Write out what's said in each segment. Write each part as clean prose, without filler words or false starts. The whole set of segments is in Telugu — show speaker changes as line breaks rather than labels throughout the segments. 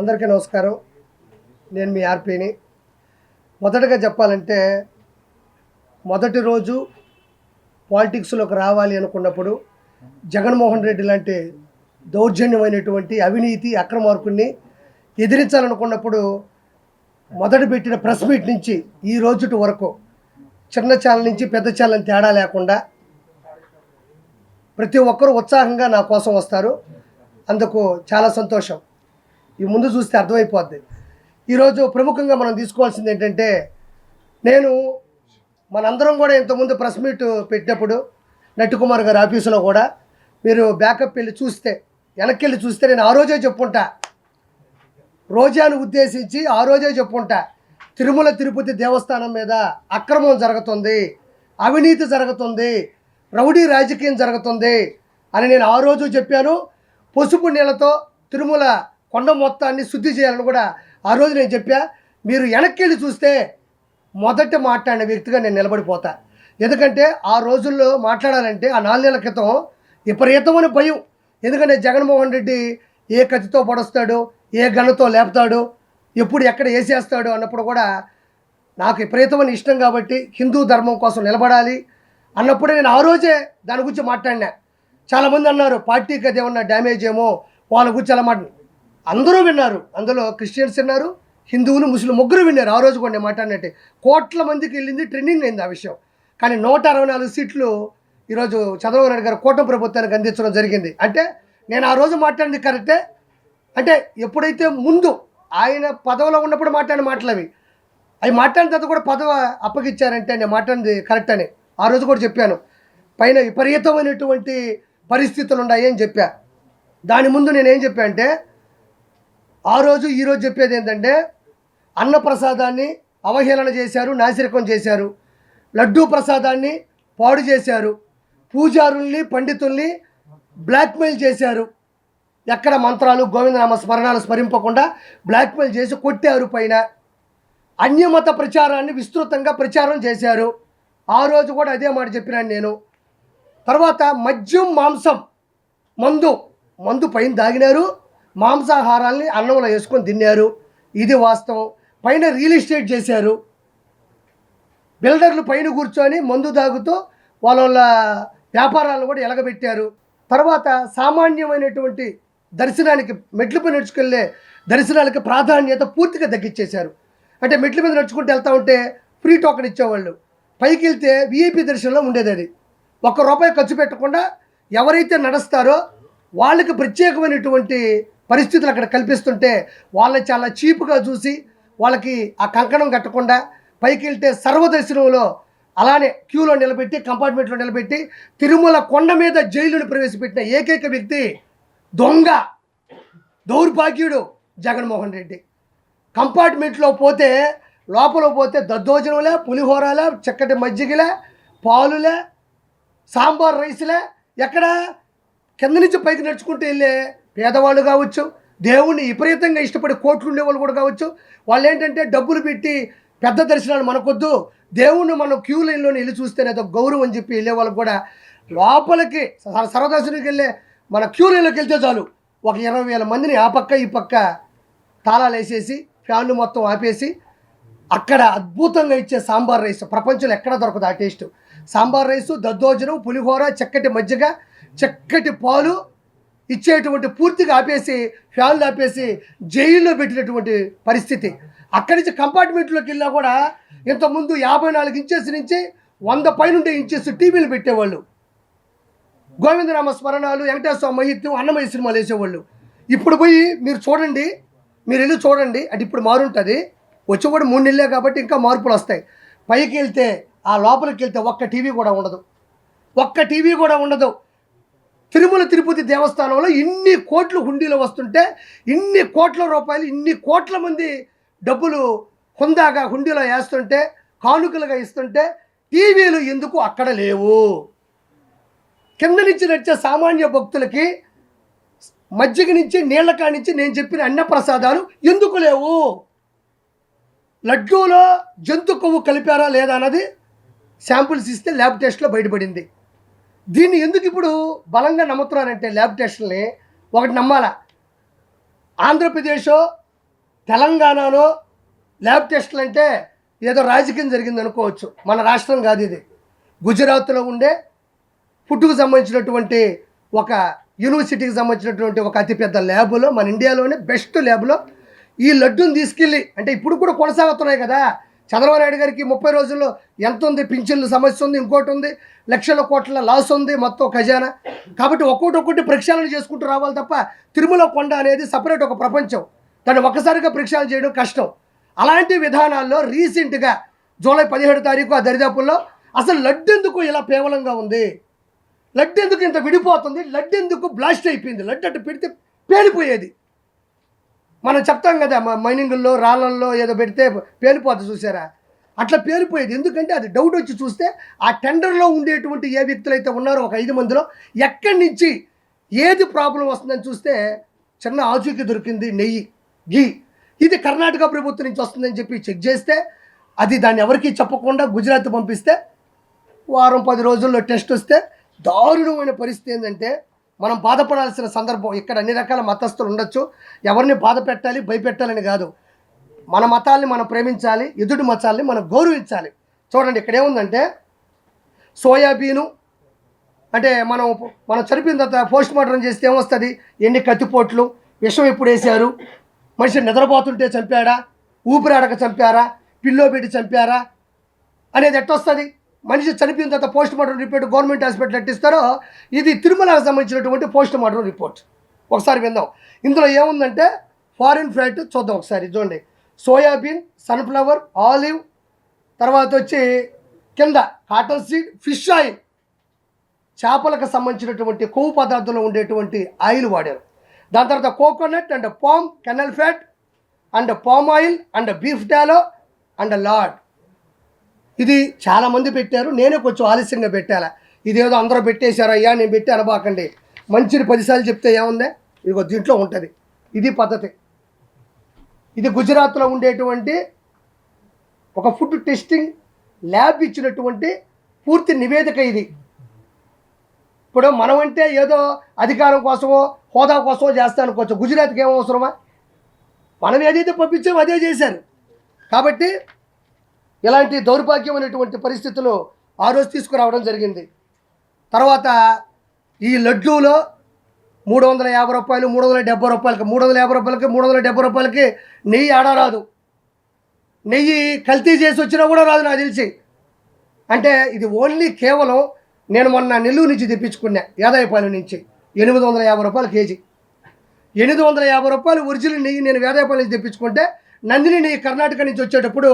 అందరికీ నమస్కారం. నేను మీ ఆర్పీని. మొదటగా చెప్పాలంటే మొదటి రోజు పాలిటిక్స్‌లోకి రావాలి అనుకున్నప్పుడు జగన్మోహన్ రెడ్డి లాంటి దౌర్జన్యమైనటువంటి అవినీతి అక్రమార్కుడిని ఎదిరించాలనుకున్నప్పుడు మొదట పెట్టిన ప్రెస్ మీట్ నుంచి ఈ రోజుటి వరకు చిన్న ఛానల్ నుంచి పెద్ద ఛానల్ తేడా లేకుండా ప్రతి ఒక్కరూ ఉత్సాహంగా నా కోసం వస్తారు. అందుకు చాలా సంతోషం. ఈ ముందు చూస్తే అర్థమైపోద్ది. ఈరోజు ప్రముఖంగా మనం తీసుకోవాల్సింది ఏంటంటే, నేను మనందరం కూడా ఇంతకుముందు ప్రెస్ మీట్ పెట్టినప్పుడు నట్టికుమార్ గారి ఆఫీసులో కూడా మీరు బ్యాకప్ వెళ్ళి చూస్తే, వెనక్కి వెళ్ళి చూస్తే నేను ఆ రోజే చెప్పుకుంటా, రోజాను ఉద్దేశించి ఆ రోజే చెప్పుకుంటా, తిరుమల తిరుపతి దేవస్థానం మీద అక్రమం జరుగుతుంది, అవినీతి జరుగుతుంది, రౌడీ రాజకీయం జరుగుతుంది అని నేను ఆ రోజు చెప్పాను. పసుపు నీళ్ళతో తిరుమల కొండ మొత్తాన్ని శుద్ధి చేయాలని కూడా ఆ రోజు నేను చెప్పా. మీరు వెనక్కి వెళ్ళి చూస్తే మొదట మాట్లాడిన వ్యక్తిగా నేను నిలబడిపోతా. ఎందుకంటే ఆ రోజుల్లో మాట్లాడాలంటే ఆ 4 నెలల క్రితం విపరీతమైన భయం. ఎందుకంటే జగన్మోహన్ రెడ్డి ఏ కత్తితో పొడుస్తాడు, ఏ గన్నుతో లేపుతాడు, ఎప్పుడు ఎక్కడ వేసేస్తాడు అన్నప్పుడు కూడా నాకు విపరీతమైన ఇష్టం కాబట్టి హిందూ ధర్మం కోసం నిలబడాలి అన్నప్పుడే నేను ఆ రోజే దాని గురించి మాట్లాడినా. చాలామంది అన్నారు పార్టీకి అది ఏమన్నా డ్యామేజ్ ఏమో వాళ్ళ గురించి అలా అందరూ విన్నారు. అందులో క్రిస్టియన్స్ విన్నారు, హిందువులు, ముస్లిం ముగ్గురు విన్నారు. ఆ రోజు కూడా నేను మాట్లాడినట్టే కోట్ల మందికి వెళ్ళింది, ట్రెండింగ్ అయింది ఆ విషయం. కానీ 164 సీట్లు ఈరోజు చంద్రబాబు నాయుడు గారు కూటమి ప్రభుత్వానికి అందించడం జరిగింది. అంటే నేను ఆ రోజు మాట్లాడింది కరెక్టే. అంటే ఎప్పుడైతే ముందు ఆయన పదవిలో ఉన్నప్పుడు మాట్లాడిన మాటలు అవి మాట్లాడిన తర్వాత కూడా పదవి అప్పగిచ్చారంటే నేను మాట్లాడింది కరెక్ట్ అని ఆ రోజు కూడా చెప్పాను. పైన విపరీతమైనటువంటి పరిస్థితులు ఉన్నాయి అని చెప్పా. దాని ముందు నేనేం చెప్పా అంటే, ఆ రోజు ఈరోజు చెప్పేది ఏంటంటే, అన్నప్రసాదాన్ని అవహేళన చేశారు, నాసిరకం చేశారు, లడ్డూ ప్రసాదాన్ని పాడు చేశారు, పూజారుల్ని పండితుల్ని బ్లాక్మెయిల్ చేశారు, ఎక్కడ మంత్రాలు గోవిందనామ స్మరణాలు స్మరింపకుండా బ్లాక్మెయిల్ చేసి కొట్టారు. పైన అన్యమత ప్రచారాన్ని విస్తృతంగా ప్రచారం చేశారు. ఆ రోజు కూడా అదే మాట చెప్పినాను నేను. తర్వాత మద్యం, మాంసం, మందు పైన దాగినారు, మాంసాహారాల్ని అన్నంలో వేసుకొని తిన్నారు, ఇది వాస్తవం. పైన రియల్ ఎస్టేట్ చేశారు, బిల్డర్లు పైన కూర్చొని మందు తాగుతూ వాళ్ళ వ్యాపారాలను కూడా ఎలగబెట్టారు. తర్వాత సామాన్యమైనటువంటి దర్శనానికి మెట్లపై నడుచుకెళ్ళే దర్శనాలకి ప్రాధాన్యత పూర్తిగా తగ్గించేశారు. అంటే మెట్ల మీద నడుచుకుంటూ వెళ్తూ ఉంటే ఫ్రీ టోకెన్ ఇచ్చేవాళ్ళు, పైకి వెళ్తే విఐపి దర్శనంలో ఉండేది. అది ₹1 ఖర్చు పెట్టకుండా ఎవరైతే నడుస్తారో వాళ్ళకి ప్రత్యేకమైనటువంటి పరిస్థితులు అక్కడ కల్పిస్తుంటే వాళ్ళని చాలా చీప్గా చూసి వాళ్ళకి ఆ కంకణం కట్టకుండా పైకి వెళ్తే సర్వదర్శనంలో అలానే క్యూలో నిలబెట్టి, కంపార్ట్మెంట్లో నిలబెట్టి, తిరుమల కొండ మీద జైలును ప్రవేశపెట్టిన ఏకైక వ్యక్తి దొంగ, దౌర్భాగ్యుడు జగన్మోహన్ రెడ్డి. కంపార్ట్మెంట్లో పోతే, లోపల పోతే దద్దోజనంలే, పులిహోరలే, చక్కటి మజ్జిగలే, పాలులే, సాంబార్ రైస్లే, ఎక్కడ కింద నుంచి పైకి నడుచుకుంటూ వెళ్ళే పేదవాళ్ళు కావచ్చు, దేవుణ్ణి విపరీతంగా ఇష్టపడి కోట్లు ఉండేవాళ్ళు కూడా కావచ్చు, వాళ్ళు ఏంటంటే డబ్బులు పెట్టి పెద్ద దర్శనాలు మనకొద్దు, దేవుణ్ణి మనం క్యూ లైన్లోనే వెళ్ళి చూస్తేనే అదొక గౌరవం అని చెప్పి వెళ్ళే వాళ్ళకి కూడా లోపలికి సర్వదర్శనానికి వెళ్ళే మన క్యూ లైన్లోకి వెళ్తే చాలు ఒక 20,000 మందిని ఆ పక్క ఈ పక్క తాళాలు వేసేసి ఫ్యాన్లు మొత్తం ఆపేసి అక్కడ అద్భుతంగా ఇచ్చే సాంబార్ రైస్ ప్రపంచంలో ఎక్కడ దొరకదు ఆ టేస్ట్. సాంబార్ రైసు, దద్దోజనం, పులిహోర, చక్కటి మజ్జిగ, చక్కటి పాలు ఇచ్చేటువంటి పూర్తిగా ఆపేసి, ఫ్యాన్లు ఆపేసి జైల్లో పెట్టినటువంటి పరిస్థితి. అక్కడి నుంచి కంపార్ట్మెంట్లోకి వెళ్ళినా కూడా ఇంతకుముందు 54 ఇంచెస్ నుంచి 100 పైన ఇంచెస్ టీవీలు పెట్టేవాళ్ళు, గోవిందనామ స్మరణాలు, వెంకటేశ్వర మహిత్యం, అన్నమయ్య సినిమాలు వేసేవాళ్ళు. ఇప్పుడు పోయి మీరు చూడండి, మీరు వెళ్ళి చూడండి. అంటే ఇప్పుడు మారుంటుంది, వచ్చి కూడా 3 నెలలే కాబట్టి ఇంకా మార్పులు వస్తాయి. పైకి వెళ్తే ఆ లోపలికి వెళ్తే ఒక్క టీవీ కూడా ఉండదు. తిరుమల తిరుపతి దేవస్థానంలో ఇన్ని కోట్లు హుండీలో వస్తుంటే, ఇన్ని కోట్ల రూపాయలు, ఇన్ని కోట్ల మంది డబ్బులు హుందాగా హుండీలో వేస్తుంటే, కానుకలుగా ఇస్తుంటే టీవీలు ఎందుకు అక్కడ లేవు? కింద నుంచి నడిచే సామాన్య భక్తులకి మజ్జిగ నుంచి నీళ్ల కానించి నేను చెప్పిన అన్నప్రసాదాలు ఎందుకు లేవు? లడ్డూలో జంతు కొవ్వు కలిపారా లేదా అన్నది శాంపుల్స్ ఇస్తే ల్యాబ్ టెస్ట్లో బయటపడింది. దీన్ని ఎందుకు ఇప్పుడు బలంగా నమ్ముతున్నారంటే ల్యాబ్ టెస్టుల్ని ఒకటి నమ్మాలా, ఆంధ్రప్రదేశ్ తెలంగాణలో ల్యాబ్ టెస్టులు అంటే ఏదో రాజకీయం జరిగింది అనుకోవచ్చు. మన రాష్ట్రం కాదు ఇది. గుజరాత్లో ఉండే ఫుడ్కు సంబంధించినటువంటి ఒక యూనివర్సిటీకి సంబంధించినటువంటి ఒక అతిపెద్ద ల్యాబులో, మన ఇండియాలోనే బెస్ట్ ల్యాబ్లో ఈ లడ్డూని తీసుకెళ్ళి, అంటే ఇప్పుడు కూడా కొనసాగుతున్నాయి కదా. చంద్రబాబు నాయుడు గారికి 30 రోజుల్లో ఎంత ఉంది, పింఛన్ల సమస్య ఉంది, ఇంకోటి ఉంది, లక్షల కోట్ల లాస్ ఉంది మొత్తం ఖజానా. కాబట్టి ఒక్కొక్కటి ప్రక్షాళన చేసుకుంటూ రావాలి తప్ప తిరుమల కొండ అనేది సపరేట్ ఒక ప్రపంచం. దాన్ని ఒక్కసారిగా ప్రక్షాళన చేయడం కష్టం. అలాంటి విధానాల్లో రీసెంట్గా జూలై 17 తారీఖు ఆ దరిదాపుల్లో అసలు లడ్డు ఎందుకు ఇలా పేవలంగా ఉంది, లడ్డు ఎందుకు ఇంత విడిపోతుంది, లడ్డు ఎందుకు బ్లాస్ట్ అయిపోయింది, లడ్డు అట్టు పెడితే పేలిపోయేది. మనం చెప్తాం కదా మైనింగుల్లో రాళ్ళల్లో ఏదో పెడితే పేలిపోతుంది చూసారా, అట్లా పేలిపోయేది. ఎందుకంటే అది డౌట్ వచ్చి చూస్తే ఆ టెండర్లో ఉండేటువంటి ఏ వ్యక్తులు అయితే ఉన్నారో ఒక 5 మందిలో ఎక్కడి నుంచి ఏది ప్రాబ్లం వస్తుందని చూస్తే చిన్న ఆచూకీ దొరికింది, నెయ్యి, ఘీ. ఇది కర్ణాటక ప్రభుత్వం నుంచి వస్తుందని చెప్పి చెక్ చేస్తే అది దాన్ని ఎవరికీ చెప్పకుండా గుజరాత్ పంపిస్తే వారం 10 రోజుల్లో టెస్ట్ వస్తే దారుణమైన పరిస్థితి ఏంటంటే మనం బాధపడాల్సిన సందర్భం. ఇక్కడ అన్ని రకాల మతస్థులు ఉండొచ్చు, ఎవరిని బాధ పెట్టాలి భయపెట్టాలని కాదు. మన మతాల్ని మనం ప్రేమించాలి, ఎదుటి మతాల్ని మనం గౌరవించాలి. చూడండి ఇక్కడ ఏముందంటే సోయాబీను అంటే మనం చనిపోయిన తర్వాత పోస్ట్ మార్టం చేస్తే ఏమొస్తుంది, ఎన్ని కత్తిపోట్లు, విషం ఎప్పుడు వేశారు, మనిషి నిద్రపోతుంటే చంపాడా, ఊపిరాడక చంపారా, పిల్లో పెట్టి చంపారా అనేది ఎట్టొస్తుంది. మనిషి చనిపోయిన తర్వాత post mortem report government hospital ఎట్టిస్తారో ఇది తిరుమలకు సంబంధించినటువంటి పోస్ట్ మార్టం రిపోర్ట్. ఒకసారి విందాం. ఇందులో ఏముందంటే ఫారిన్ ఫ్యాట్ చూద్దాం ఒకసారి. చూడండి, సోయాబీన్, సన్ఫ్లవర్, ఆలివ్, తర్వాత వచ్చి కింద కాటన్ సీడ్, ఫిష్ ఆయిల్, చేపలకు సంబంధించినటువంటి కొవ్వు పదార్థంలో ఉండేటువంటి ఆయిల్ వాడారు. దాని తర్వాత coconut and palm kernel fat and palm oil and beef tallow and lard. ఇది చాలామంది పెట్టారు, నేనే కొంచెం ఆలస్యంగా పెట్టాలా. ఇదేదో అందరూ పెట్టేశారు, అయ్యా నేను పెట్టి అనబాకండి. మంచిని 10 సార్లు చెప్తే ఏముంది, ఇదిగో దీంట్లో ఉంటుంది. ఇది పద్ధతి. ఇది గుజరాత్లో ఉండేటువంటి ఒక ఫుడ్ టెస్టింగ్ ల్యాబ్ ఇచ్చినటువంటి పూర్తి నివేదిక ఇది. ఇప్పుడు మనం అంటే ఏదో అధికారం కోసమో హోదా కోసమో చేస్తా అనుకోవచ్చు. గుజరాత్కి ఏమో అవసరమా, మనం ఏదైతే పంపించామో అదే చేశారు. కాబట్టి ఇలాంటి దౌర్భాగ్యమైనటువంటి పరిస్థితులు ఆ రోజు తీసుకురావడం జరిగింది. తర్వాత ఈ లడ్డూలో 350 రూపాయలు, 370 రూపాయలకి, 350 రూపాయలకి, 370 రూపాయలకి నెయ్యి ఆడరాదు. నెయ్యి కల్తీ చేసి వచ్చినా కూడా రాదు నాకు తెలిసి. అంటే ఇది ఓన్లీ కేవలం నేను మొన్న నెల్లూరు నుంచి తెప్పించుకున్నా, వేదాయపాలెం నుంచి 850 రూపాయలు కేజీ. 850 రూపాయలు ఒరిజినల్ నెయ్యి నేను వేదాయపాలెం నుంచి తెప్పించుకుంటే నందిని నెయ్యి కర్ణాటక నుంచి వచ్చేటప్పుడు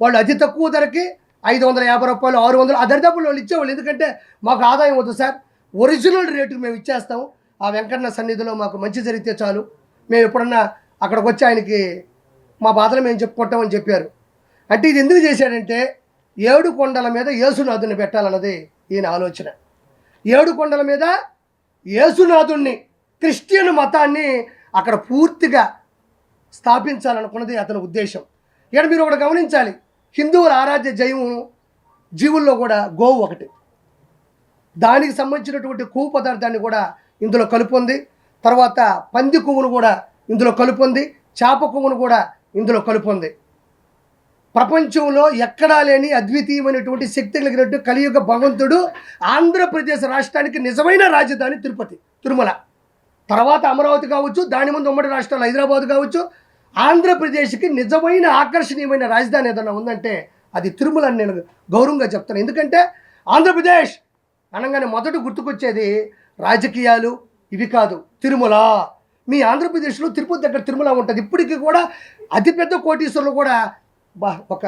వాళ్ళు అతి తక్కువ ధరకి 550 రూపాయలు, 600 ఆ దరిదాపుల్లో వాళ్ళు ఇచ్చేవాళ్ళు. ఎందుకంటే మాకు ఆదాయం వద్దు సార్, ఒరిజినల్ రేటుకి మేము ఇచ్చేస్తాము, ఆ వెంకన్న సన్నిధిలో మాకు మంచి జరిగితే చాలు, మేము ఎప్పుడన్నా అక్కడికి వచ్చి ఆయనకి మా బాధలు మేము చెప్పుకుంటామని చెప్పారు. అంటే ఇది ఎందుకు చేశాడంటే 7 కొండల మీద యేసునాథుని పెట్టాలన్నది ఈయన ఆలోచన. 7 కొండల మీద యేసునాథుణ్ణి, క్రిస్టియన్ మతాన్ని అక్కడ పూర్తిగా స్థాపించాలనుకున్నది అతని ఉద్దేశం. ఇక్కడ మీరు ఒకటి గమనించాలి, హిందువుల ఆరాధ్య జీవుల్లో కూడా గోవు ఒకటి. దానికి సంబంధించినటువంటి కొవ్వు పదార్థాన్ని కూడా ఇందులో కలుపుంది. తర్వాత పంది కొవ్వును కూడా ఇందులో కలుపుంది, చేప కొవ్వును కూడా ఇందులో కలుపుంది. ప్రపంచంలో ఎక్కడా లేని అద్వితీయమైనటువంటి శక్తి కలిగినట్టు కలియుగ భగవంతుడు ఆంధ్రప్రదేశ్ రాష్ట్రానికి నిజమైన రాజధాని తిరుమల. తర్వాత అమరావతి కావచ్చు, దాని ముందు ఉమ్మడి రాష్ట్రాలు హైదరాబాద్ కావచ్చు, ఆంధ్రప్రదేశ్కి నిజమైన ఆకర్షణీయమైన రాజధాని ఏదన్నా ఉందంటే అది తిరుమల అని నేను గౌరవంగా చెప్తాను. ఎందుకంటే ఆంధ్రప్రదేశ్ అనగానే మొదట గుర్తుకొచ్చేది రాజకీయాలు ఇవి కాదు, తిరుమల. మీ ఆంధ్రప్రదేశ్లో తిరుపతి దగ్గర తిరుమల ఉంటుంది. ఇప్పటికీ కూడా అతిపెద్ద కోటీశ్వరులు కూడా ఒక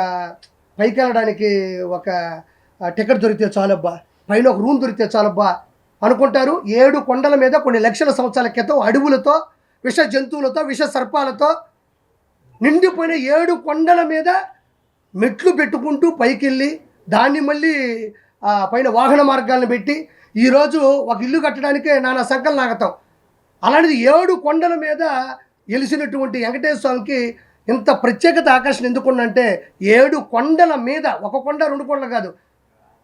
పైకి వెళ్ళడానికి ఒక టికెట్ దొరికితే చాలబ్బా, పైన ఒక రూమ్ దొరికితే చాలబ్బా అనుకుంటారు. 7 కొండల మీద కొన్ని లక్షల సంవత్సరాల క్రితం అడవులతో, విష జంతువులతో, విష సర్పాలతో నిండిపోయిన 7 కొండల మీద మెట్లు పెట్టుకుంటూ పైకి వెళ్ళి దాన్ని మళ్ళీ పైన వాహన మార్గాలను పెట్టి ఈరోజు ఒక ఇల్లు కట్టడానికే నానా సంకలం నాగతాం. అలాంటిది 7 కొండల మీద వెలిసినటువంటి వెంకటేశ్వర స్వామికి ఇంత ప్రత్యేకత ఆకర్షణ ఎందుకుందంటే 7 కొండల మీద, ఒక కొండ 2 కొండలు కాదు,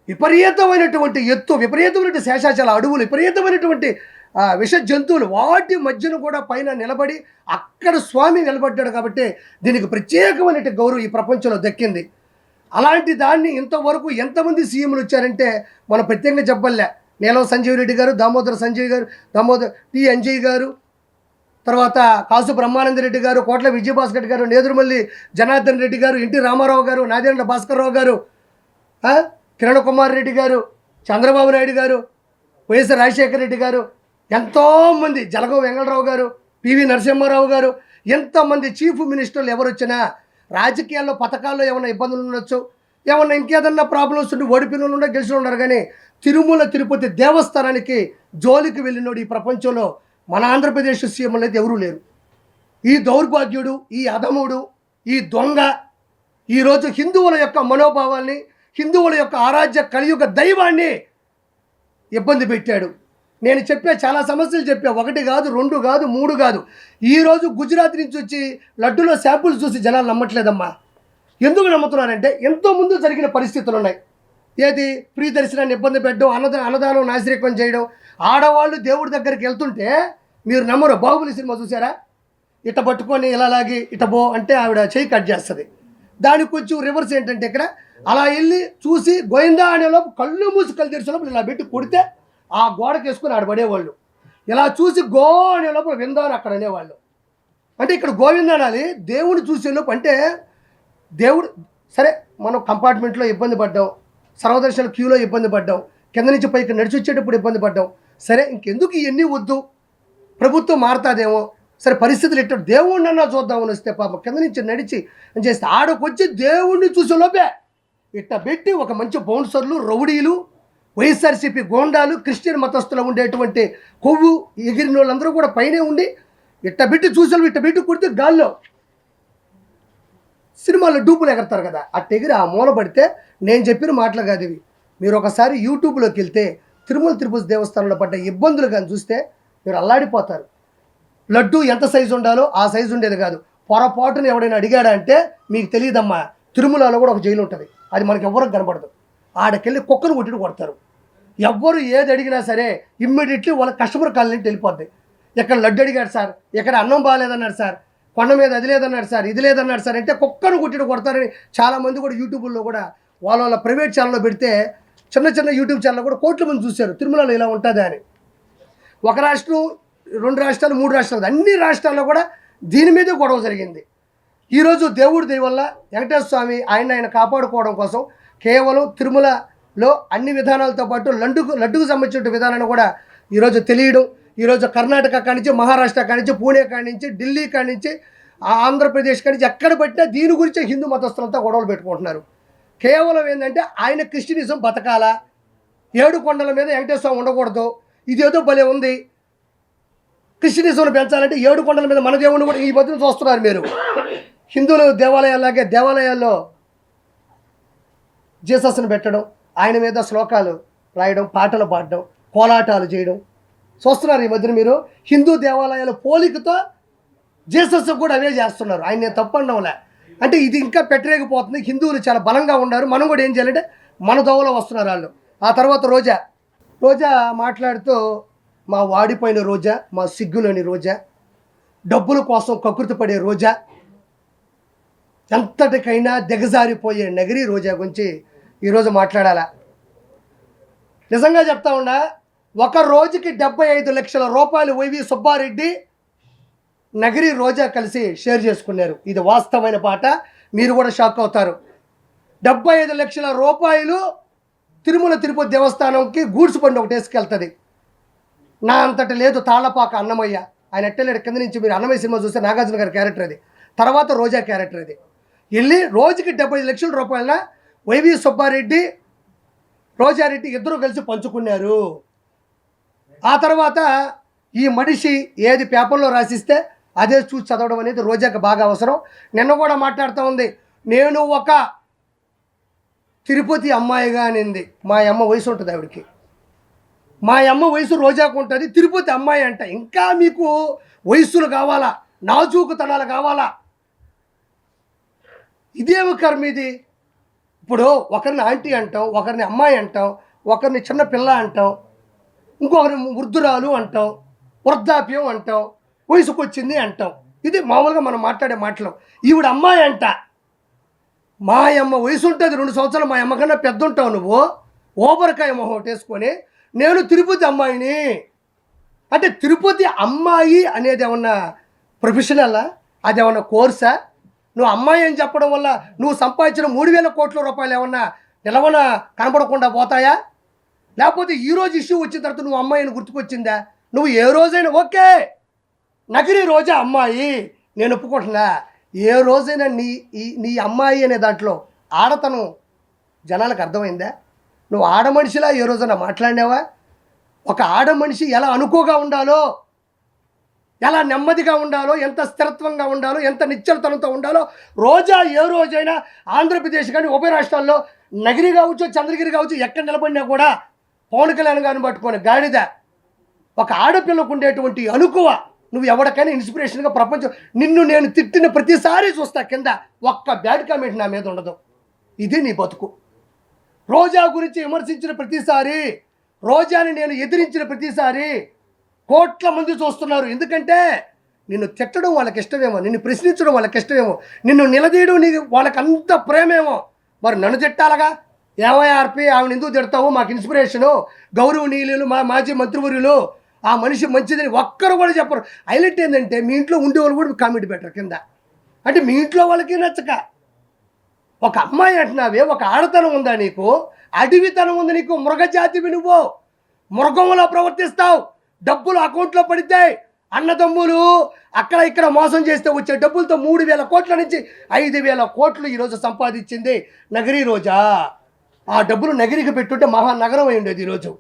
విపరీతమైనటువంటి ఎత్తు, విపరీతమైనటువంటి శేషాచల అడవులు, విపరీతమైనటువంటి విష జంతువులు వాటి మధ్యన కూడా పైన నిలబడి అక్కడ స్వామి నిలబడ్డాడు కాబట్టి దీనికి ప్రత్యేకమైన గౌరవం ఈ ప్రపంచంలో దక్కింది. అలాంటి దాన్ని ఇంతవరకు ఎంతమంది సీఎంలు వచ్చారంటే మనం ప్రత్యేకంగా చెప్పలే. నీలం సంజీవ్ రెడ్డి గారు, దామోదర సంజయ్ గారు, దామోదర్ టి అంజయ్ గారు, తర్వాత కాసు బ్రహ్మానంద రెడ్డి గారు, కోట్ల విజయభాస్కర్ రెడ్డి గారు, నేదురుమల్లి జనార్దన్ రెడ్డి గారు, ఎన్టీ రామారావు గారు, నాదేంద్ర భాస్కర్రావు గారు, కిరణ్ కుమార్ రెడ్డి గారు, చంద్రబాబు నాయుడు గారు, వైఎస్ రాజశేఖర రెడ్డి గారు, ఎంతోమంది, జలగం వెంకటరావు గారు, పివి నరసింహారావు గారు, ఎంతమంది చీఫ్ మినిస్టర్లు ఎవరు వచ్చినా రాజకీయాల్లో పథకాల్లో ఏమైనా ఇబ్బందులు ఉండొచ్చు, ఏమన్నా ఇంకేదన్నా ప్రాబ్లమ్స్ ఉండి ఓడిపోయిన ఉండే గెలిచిన ఉన్నారు, కానీ తిరుమల తిరుపతి దేవస్థానానికి జోలికి వెళ్ళినోడు ఈ ప్రపంచంలో మన ఆంధ్రప్రదేశ్ సీఎంలు అయితే ఎవరూ లేరు. ఈ దౌర్భాగ్యుడు, ఈ అధముడు, ఈ దొంగ ఈరోజు హిందువుల యొక్క మనోభావాల్ని, హిందువుల యొక్క ఆరాధ్య కలియుగ దైవాన్ని ఇబ్బంది పెట్టాడు. నేను చాలా సమస్యలు చెప్పా, 1 కాదు, 2 కాదు, 3 కాదు. ఈరోజు గుజరాత్ నుంచి వచ్చి లడ్డూలో శాంపుల్స్ చూసి జనాలు నమ్మట్లేదమ్మా. ఎందుకు నమ్ముతున్నారంటే ఎంతో ముందు జరిగిన పరిస్థితులు ఉన్నాయి. ఏది ఫ్రీ దర్శనాన్ని ఇబ్బంది పెట్టడం, అన్నదానం నాసిరకం చేయడం. ఆడవాళ్ళు దేవుడి దగ్గరికి వెళ్తుంటే మీరు నమ్మరు, బాహుబలి సినిమా చూసారా? ఇట పట్టుకొని ఇలా లాగి ఇట బో అంటే ఆవిడ చేయి కట్ చేస్తుంది. దానికి కొంచెం రివర్స్ ఏంటంటే ఇక్కడ అలా వెళ్ళి చూసి గోయిందా అనేలోపు కళ్ళు మూసి కళ్ళు తెరిచేలోపు ఇలా పెట్టి కొడితే ఆ గోడకి వేసుకొని ఆడ పడేవాళ్ళు. ఇలా చూసి గో అనే లోపల విందా అని అక్కడ అనేవాళ్ళు. అంటే ఇక్కడ గోవింద అనాలి, దేవుడు చూసేలోపు. అంటే దేవుడు సరే, మనం కంపార్ట్మెంట్లో ఇబ్బంది పడ్డాం, సర్వదర్శన క్యూలో ఇబ్బంది పడ్డాం, కింద నుంచి పైకి నడిచి వచ్చేటప్పుడు ఇబ్బంది పడ్డాం. సరే, ఇంకెందుకు ఇవన్నీ వద్దు, ప్రభుత్వం మారుతుందేమో, సరే పరిస్థితులు ఎట్ట దేవుడినన్నా చూద్దామని వస్తే పాపం కింద నుంచి నడిచి అని చేస్తే ఆడకొచ్చి దేవుడిని చూసేలోపే ఇట్ట పెట్టి ఒక మంచి బౌన్సర్లు, రౌడీలు, వైఎస్ఆర్సీపీ గోండాలు, క్రిస్టియన్ మతస్థులు ఉండేటువంటి కొవ్వు ఎగిరిన వాళ్ళందరూ కూడా పైనే ఉండి ఇట్ట పెట్టి చూసేలు ఇట్ట పెట్టి కొడితే గాల్లో సినిమాల్లో డూపులు ఎగరతారు కదా, అట్ట ఎగిరి ఆ మూల పడితే నేను చెప్పిన మాటలు కాదు ఇవి. మీరు ఒకసారి యూట్యూబ్లోకి వెళ్తే తిరుమల తిరుపతి దేవస్థానంలో పడ్డ ఇబ్బందులు కానీ చూస్తే మీరు అల్లాడిపోతారు. లడ్డు ఎంత సైజు ఉండాలో ఆ సైజు ఉండేది కాదు. పొరపాటును ఎవడైనా అడిగాడా అంటే మీకు తెలియదమ్మా, తిరుమలలో కూడా ఒక జైలు ఉంటుంది, అది మనకి ఎవరికి కనపడదు. ఆడకెళ్ళి కుక్కను కొట్టి కొడతారు. ఎవ్వరు ఏది అడిగినా సరే ఇమ్మీడియట్లీ వాళ్ళ కస్టమర్ కాలనీ వెళ్ళిపోద్ది. ఇక్కడ లడ్డు అడిగాడు సార్, ఇక్కడ అన్నం బాగాలేదన్నాడు సార్, కొండ మీద అది లేదన్నాడు సార్, ఇది లేదన్నాడు సార్ అంటే కుక్కను కొట్టి కొడతారని చాలామంది కూడా యూట్యూబ్లో కూడా వాళ్ళ ప్రైవేట్ ఛానల్లో పెడితే చిన్న చిన్న యూట్యూబ్ ఛానల్ కూడా కోట్ల మంది చూశారు తిరుమలలో ఇలా ఉంటుందా అని. ఒక రాష్ట్రం, 2 రాష్ట్రాలు, 3 రాష్ట్రాలు, అన్ని రాష్ట్రాల్లో కూడా దీని మీదే గొడవ జరిగింది. ఈరోజు దేవుడి దయ వల్ల వెంకటేశ్వర స్వామి ఆయన కాపాడుకోవడం కోసం కేవలం తిరుమలలో అన్ని విధానాలతో పాటు లడ్డుకు సంబంధించిన విధానాన్ని కూడా ఈరోజు తెలియడం, ఈరోజు కర్ణాటక కానించి, మహారాష్ట్ర కానించి, పూణే కానించి, ఢిల్లీ కానించి, ఆంధ్రప్రదేశ్ కానించి ఎక్కడ పట్టినా దీని గురించి హిందూ మతస్థులంతా గొడవలు పెట్టుకుంటున్నారు. కేవలం ఏంటంటే ఆయన క్రిస్టియనిజం బతకాలా, 7 కొండల మీద వెంకటేశ్వర స్వామి ఉండకూడదు, ఇదేదో భలే ఉంది, క్రిస్టియనిజంను పెంచాలంటే 7 కొండల మీద మన దేవుడిని కూడా ఈ మధ్యన చూస్తున్నారు మీరు. హిందువులు దేవాలయాల్లాగే దేవాలయాల్లో జీసస్ను పెట్టడం, ఆయన మీద శ్లోకాలు రాయడం, పాటలు పాడడం, కోలాటాలు చేయడం చూస్తున్నారు ఈ మధ్యన మీరు. హిందూ దేవాలయాల పోలికతో జీసస్ కూడా అవే చేస్తున్నారు. ఆయన నేను తప్పండంలే, అంటే ఇది ఇంకా పెట్టలేకపోతుంది. హిందువులు చాలా బలంగా ఉన్నారు, మనం కూడా ఏం చేయాలంటే మన దోవలో వస్తున్నారు వాళ్ళు. ఆ తర్వాత రోజా మాట్లాడుతూ మా వాడిపోయిన రోజా, మా సిగ్గులోని రోజా, డబ్బుల కోసం కకృతి పడే రోజా, ఎంతటికైనా దిగజారిపోయే నగరి రోజా గురించి ఈరోజు మాట్లాడాలా. నిజంగా చెప్తా ఉన్నా, ఒక రోజుకి 75 లక్షల రూపాయలు వైవి సుబ్బారెడ్డి, నగరి రోజా కలిసి షేర్ చేసుకున్నారు. ఇది వాస్తవమైన పాట, మీరు కూడా షాక్ అవుతారు. 75 లక్షల రూపాయలు తిరుమల తిరుపతి దేవస్థానంకి గూడ్స్ బండి ఒకటి వేసుకెళ్తుంది. నా అంతటి లేదు తాళ్ళపాక అన్నమయ్య, ఆయన ఎట్టలేడు కింద నుంచి. మీరు అన్నమయ్య సినిమా చూస్తే నాగార్జున గారి క్యారెక్టర్ అది, తర్వాత రోజా క్యారెక్టర్ అది. వెళ్ళి రోజుకి 75 లక్షల రూపాయల వైవి సుబ్బారెడ్డి, రోజారెడ్డి ఇద్దరు కలిసి పంచుకున్నారు. ఆ తర్వాత ఈ మనిషి ఏది పేపర్లో రాసిస్తే అదే చూసి చదవడం అనేది రోజాకి బాగా అవసరం. నిన్న కూడా మాట్లాడుతూ ఉంది, నేను ఒక తిరుపతి అమ్మాయిగా అనింది. మా అమ్మ వయసు ఉంటుంది ఆవిడకి, మా అమ్మ వయసు రోజాకు ఉంటుంది, తిరుపతి అమ్మాయి అంట. ఇంకా మీకు వయస్సులు కావాలా, నాజూకుతనాలు కావాలా? ఇదేమి కర్మ ఇది? ఇప్పుడు ఒకరిని ఆంటీ అంటాం, ఒకరిని అమ్మాయి అంటాం, ఒకరిని చిన్న పిల్ల అంటాం. ఇంకొకరు వృద్ధురాలు అంటాం, వృద్ధాప్యం అంటాం, వయసుకు వచ్చింది అంటాం. ఇది మామూలుగా మనం మాట్లాడే మాటలు. ఈవిడ అమ్మాయి అంట. మా అమ్మ వయసు ఉంటుంది 2 సంవత్సరాలు, మా అమ్మ కన్నా పెద్ద ఉంటావు నువ్వు. ఓబరకాయ మొహం వేసుకొని నేను తిరుపతి అమ్మాయిని అంటే, తిరుపతి అమ్మాయి అనేది ఏమన్నా ప్రొఫెషనలా? అది ఏమన్నా కోర్సా? నువ్వు అమ్మాయి అని చెప్పడం వల్ల నువ్వు సంపాదించిన 3,000 కోట్ల రూపాయలు ఏమన్నా నిలవన కనపడకుండా పోతాయా? లేకపోతే ఈరోజు ఇష్యూ వచ్చిన తర్వాత నువ్వు అమ్మాయి అని గుర్తుకొచ్చిందా? నువ్వు ఏ రోజైనా ఓకే నగిరి రోజా అమ్మాయి నేను ఒప్పుకుంటున్నా. ఏ రోజైనా నీ అమ్మాయి అనే దాంట్లో ఆడతనం జనాలకు అర్థమైందా? నువ్వు ఆడ మనిషిలా ఏ రోజైనా మాట్లాడినావా? ఒక ఆడ మనిషి ఎలా అనుకోగా ఉండాలో, ఎలా నెమ్మదిగా ఉండాలో, ఎంత స్థిరత్వంగా ఉండాలో, ఎంత నిశ్చలతనంతో ఉండాలో రోజా ఏ రోజైనా ఆంధ్రప్రదేశ్ కానీ ఉభయ రాష్ట్రాల్లో నగిరి కావచ్చు, చంద్రగిరి కావచ్చు, ఎక్కడ నిలబడినా కూడా పవన్ కళ్యాణ్ గారిని పట్టుకొని గాడిద ఒక ఆడపిల్లకు ఉండేటువంటి అనుకువ నువ్వు ఎవరికైనా ఇన్స్పిరేషన్గా ప్రపంచం. నిన్ను నేను తిట్టిన ప్రతిసారి చూస్తా కింద ఒక్క బ్యాడ్ కామెంట్ నా మీద ఉండదు. ఇది నీ బతుకు. రోజా గురించి విమర్శించిన ప్రతిసారి, రోజాని నేను ఎదిరించిన ప్రతిసారి కోట్ల మంది చూస్తున్నారు. ఎందుకంటే నిన్ను తిట్టడం వాళ్ళకి ఇష్టమేమో, నిన్ను ప్రశ్నించడం వాళ్ళకి ఇష్టమేమో, నిన్ను నిలదీయడం వాళ్ళకి అంత ప్రేమేమో. మరి నన్ను తిట్టాలగా? ఏవైఆర్పి ఆమెను ఎందుకు తిడతావు? మాకు ఇన్స్పిరేషను, గౌరవనీయులు, మా మాజీ మంత్రివర్యులు, ఆ మనిషి మంచిదని ఒక్కరు కూడా చెప్పరు. హైలైట్ ఏంటంటే మీ ఇంట్లో ఉండేవాళ్ళు కూడా కామెంట్ పెట్టరు కింద. అంటే మీ ఇంట్లో వాళ్ళకి నచ్చక ఒక అమ్మాయి అంటున్నావే, ఒక ఆడతనం ఉందా నీకు? అడవితనం ఉంది నీకు. మృగజాతివి నువ్వు. మృగంలో ప్రవర్తిస్తావు. డబ్బులు అకౌంట్లో పడితే అన్నదమ్ములు అక్కడ ఇక్కడ మోసం చేస్తే వచ్చే డబ్బులతో 3,000 కోట్ల నుంచి 5,000 కోట్లు ఈరోజు సంపాదించింది నగరీ రోజా. ఆ డబ్బులు నగరికి పెట్టుంటే మహానగరం అయి ఉండేది ఈరోజు.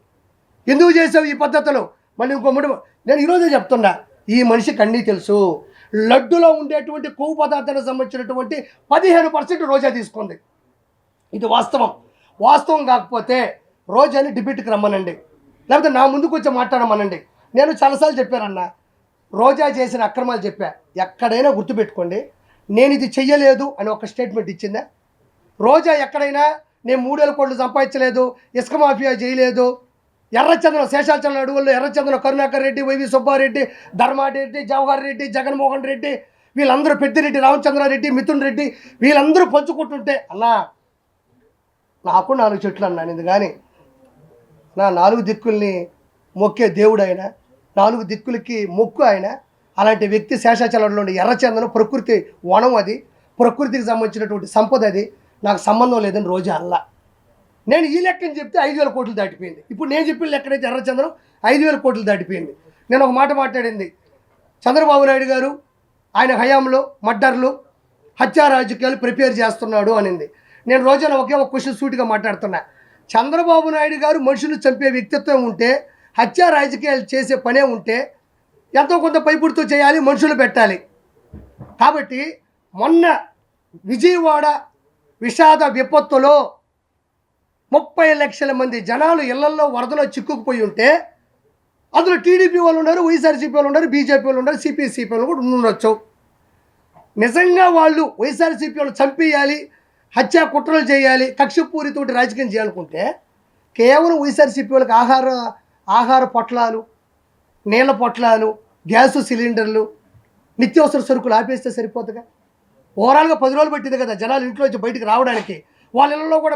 ఎందుకు చేసావు ఈ పద్ధతులు? మళ్ళీ ఇంకో నేను ఈరోజే చెప్తున్నా, ఈ మనిషికి అన్నీ తెలుసు. లడ్డులో ఉండేటువంటి కొవ్వు పదార్థానికి సంబంధించినటువంటి 15% రోజా తీసుకుంది. ఇది వాస్తవం. వాస్తవం కాకపోతే రోజాని డిబేట్కి రమ్మనండి, లేకపోతే నా ముందుకు వచ్చి మాట్లాడమనండి. నేను చాలాసార్లు చెప్పానన్నా, రోజా చేసిన అక్రమాలు చెప్పా. ఎక్కడైనా గుర్తుపెట్టుకోండి, నేను ఇది చెయ్యలేదు అని ఒక స్టేట్మెంట్ ఇచ్చిందా? రోజా ఎక్కడైనా నేను 3,000 కోట్లు సంపాదించలేదు, ఇసుక మాఫియా చేయలేదు, ఎర్రచంద్రం శేషాచలం అడవుల్లో ఎర్రచంద్రం కరుణాకర్ రెడ్డి, వైవి సుబ్బారెడ్డి, ధర్మారెడ్డి, జవహర్ రెడ్డి, జగన్మోహన్ రెడ్డి, వీళ్ళందరూ పెద్దిరెడ్డి, రామచంద్రారెడ్డి, మిథున్ రెడ్డి, వీళ్ళందరూ పంచుకుంటుంటే అన్నా నాకు 4 చెట్లు అన్నాను. ఇది కానీ నా 4 దిక్కుల్ని మొక్కే దేవుడు ఆయన, 4 దిక్కులకి మొక్కు ఆయన. అలాంటి వ్యక్తి శేషాచలంలో ఉండే ఎర్రచందనం ప్రకృతి వనం, అది ప్రకృతికి సంబంధించినటువంటి సంపద, అది నాకు సంబంధం లేదని రోజా అల్లా. నేను ఈ లెక్కని చెప్తే 5,000 కోట్లు దాటిపోయింది. ఇప్పుడు నేను చెప్పిన లెక్కనైతే ఎర్రచందనం 5,000 కోట్లు దాటిపోయింది. నేను ఒక మాట మాట్లాడింది, చంద్రబాబు నాయుడు గారు ఆయన హయాంలో మర్డర్లు, హత్యా రాజకీయాలు ప్రిపేర్ చేస్తున్నాడు అనింది. నేను రోజున ఒకే ఒక క్వశ్చన్ సూటిగా మాట్లాడుతున్నా. చంద్రబాబు నాయుడు గారు మనుషులు చంపే వ్యక్తిత్వం ఉంటే, హత్యా రాజకీయాలు చేసే పనే ఉంటే ఎంతో కొంత పైపుడుతూ చేయాలి, మనుషులు పెట్టాలి. కాబట్టి మొన్న విజయవాడ విషాద విపత్తులో 30 లక్షల మంది జనాలు ఇళ్లలో వరదలో చిక్కుకుపోయి ఉంటే అందులో టీడీపీ వాళ్ళు ఉన్నారు, వైఎస్ఆర్సీపీ వాళ్ళు ఉన్నారు, బీజేపీ వాళ్ళు ఉన్నారు, సిపిఐ వాళ్ళు కూడా ఉండొచ్చు. నిజంగా వాళ్ళు వైఎస్ఆర్సీపీ వాళ్ళు చంపేయాలి, హత్యా కుట్రలు చేయాలి, కక్షపూరితోటి రాజకీయం చేయాలనుకుంటే కేవలం వైఎస్ఆర్సీపీ వాళ్ళకి ఆహార పొట్లాలు, నీళ్ళ పొట్లాలు, గ్యాసు సిలిండర్లు, నిత్యావసర సరుకులు ఆపేస్తే సరిపోతుందిగా. ఓవరాల్గా 10 రోజులు పట్టింది కదా జనాలు ఇంట్లో వచ్చి బయటికి రావడానికి. వాళ్ళ ఇళ్ళలో కూడా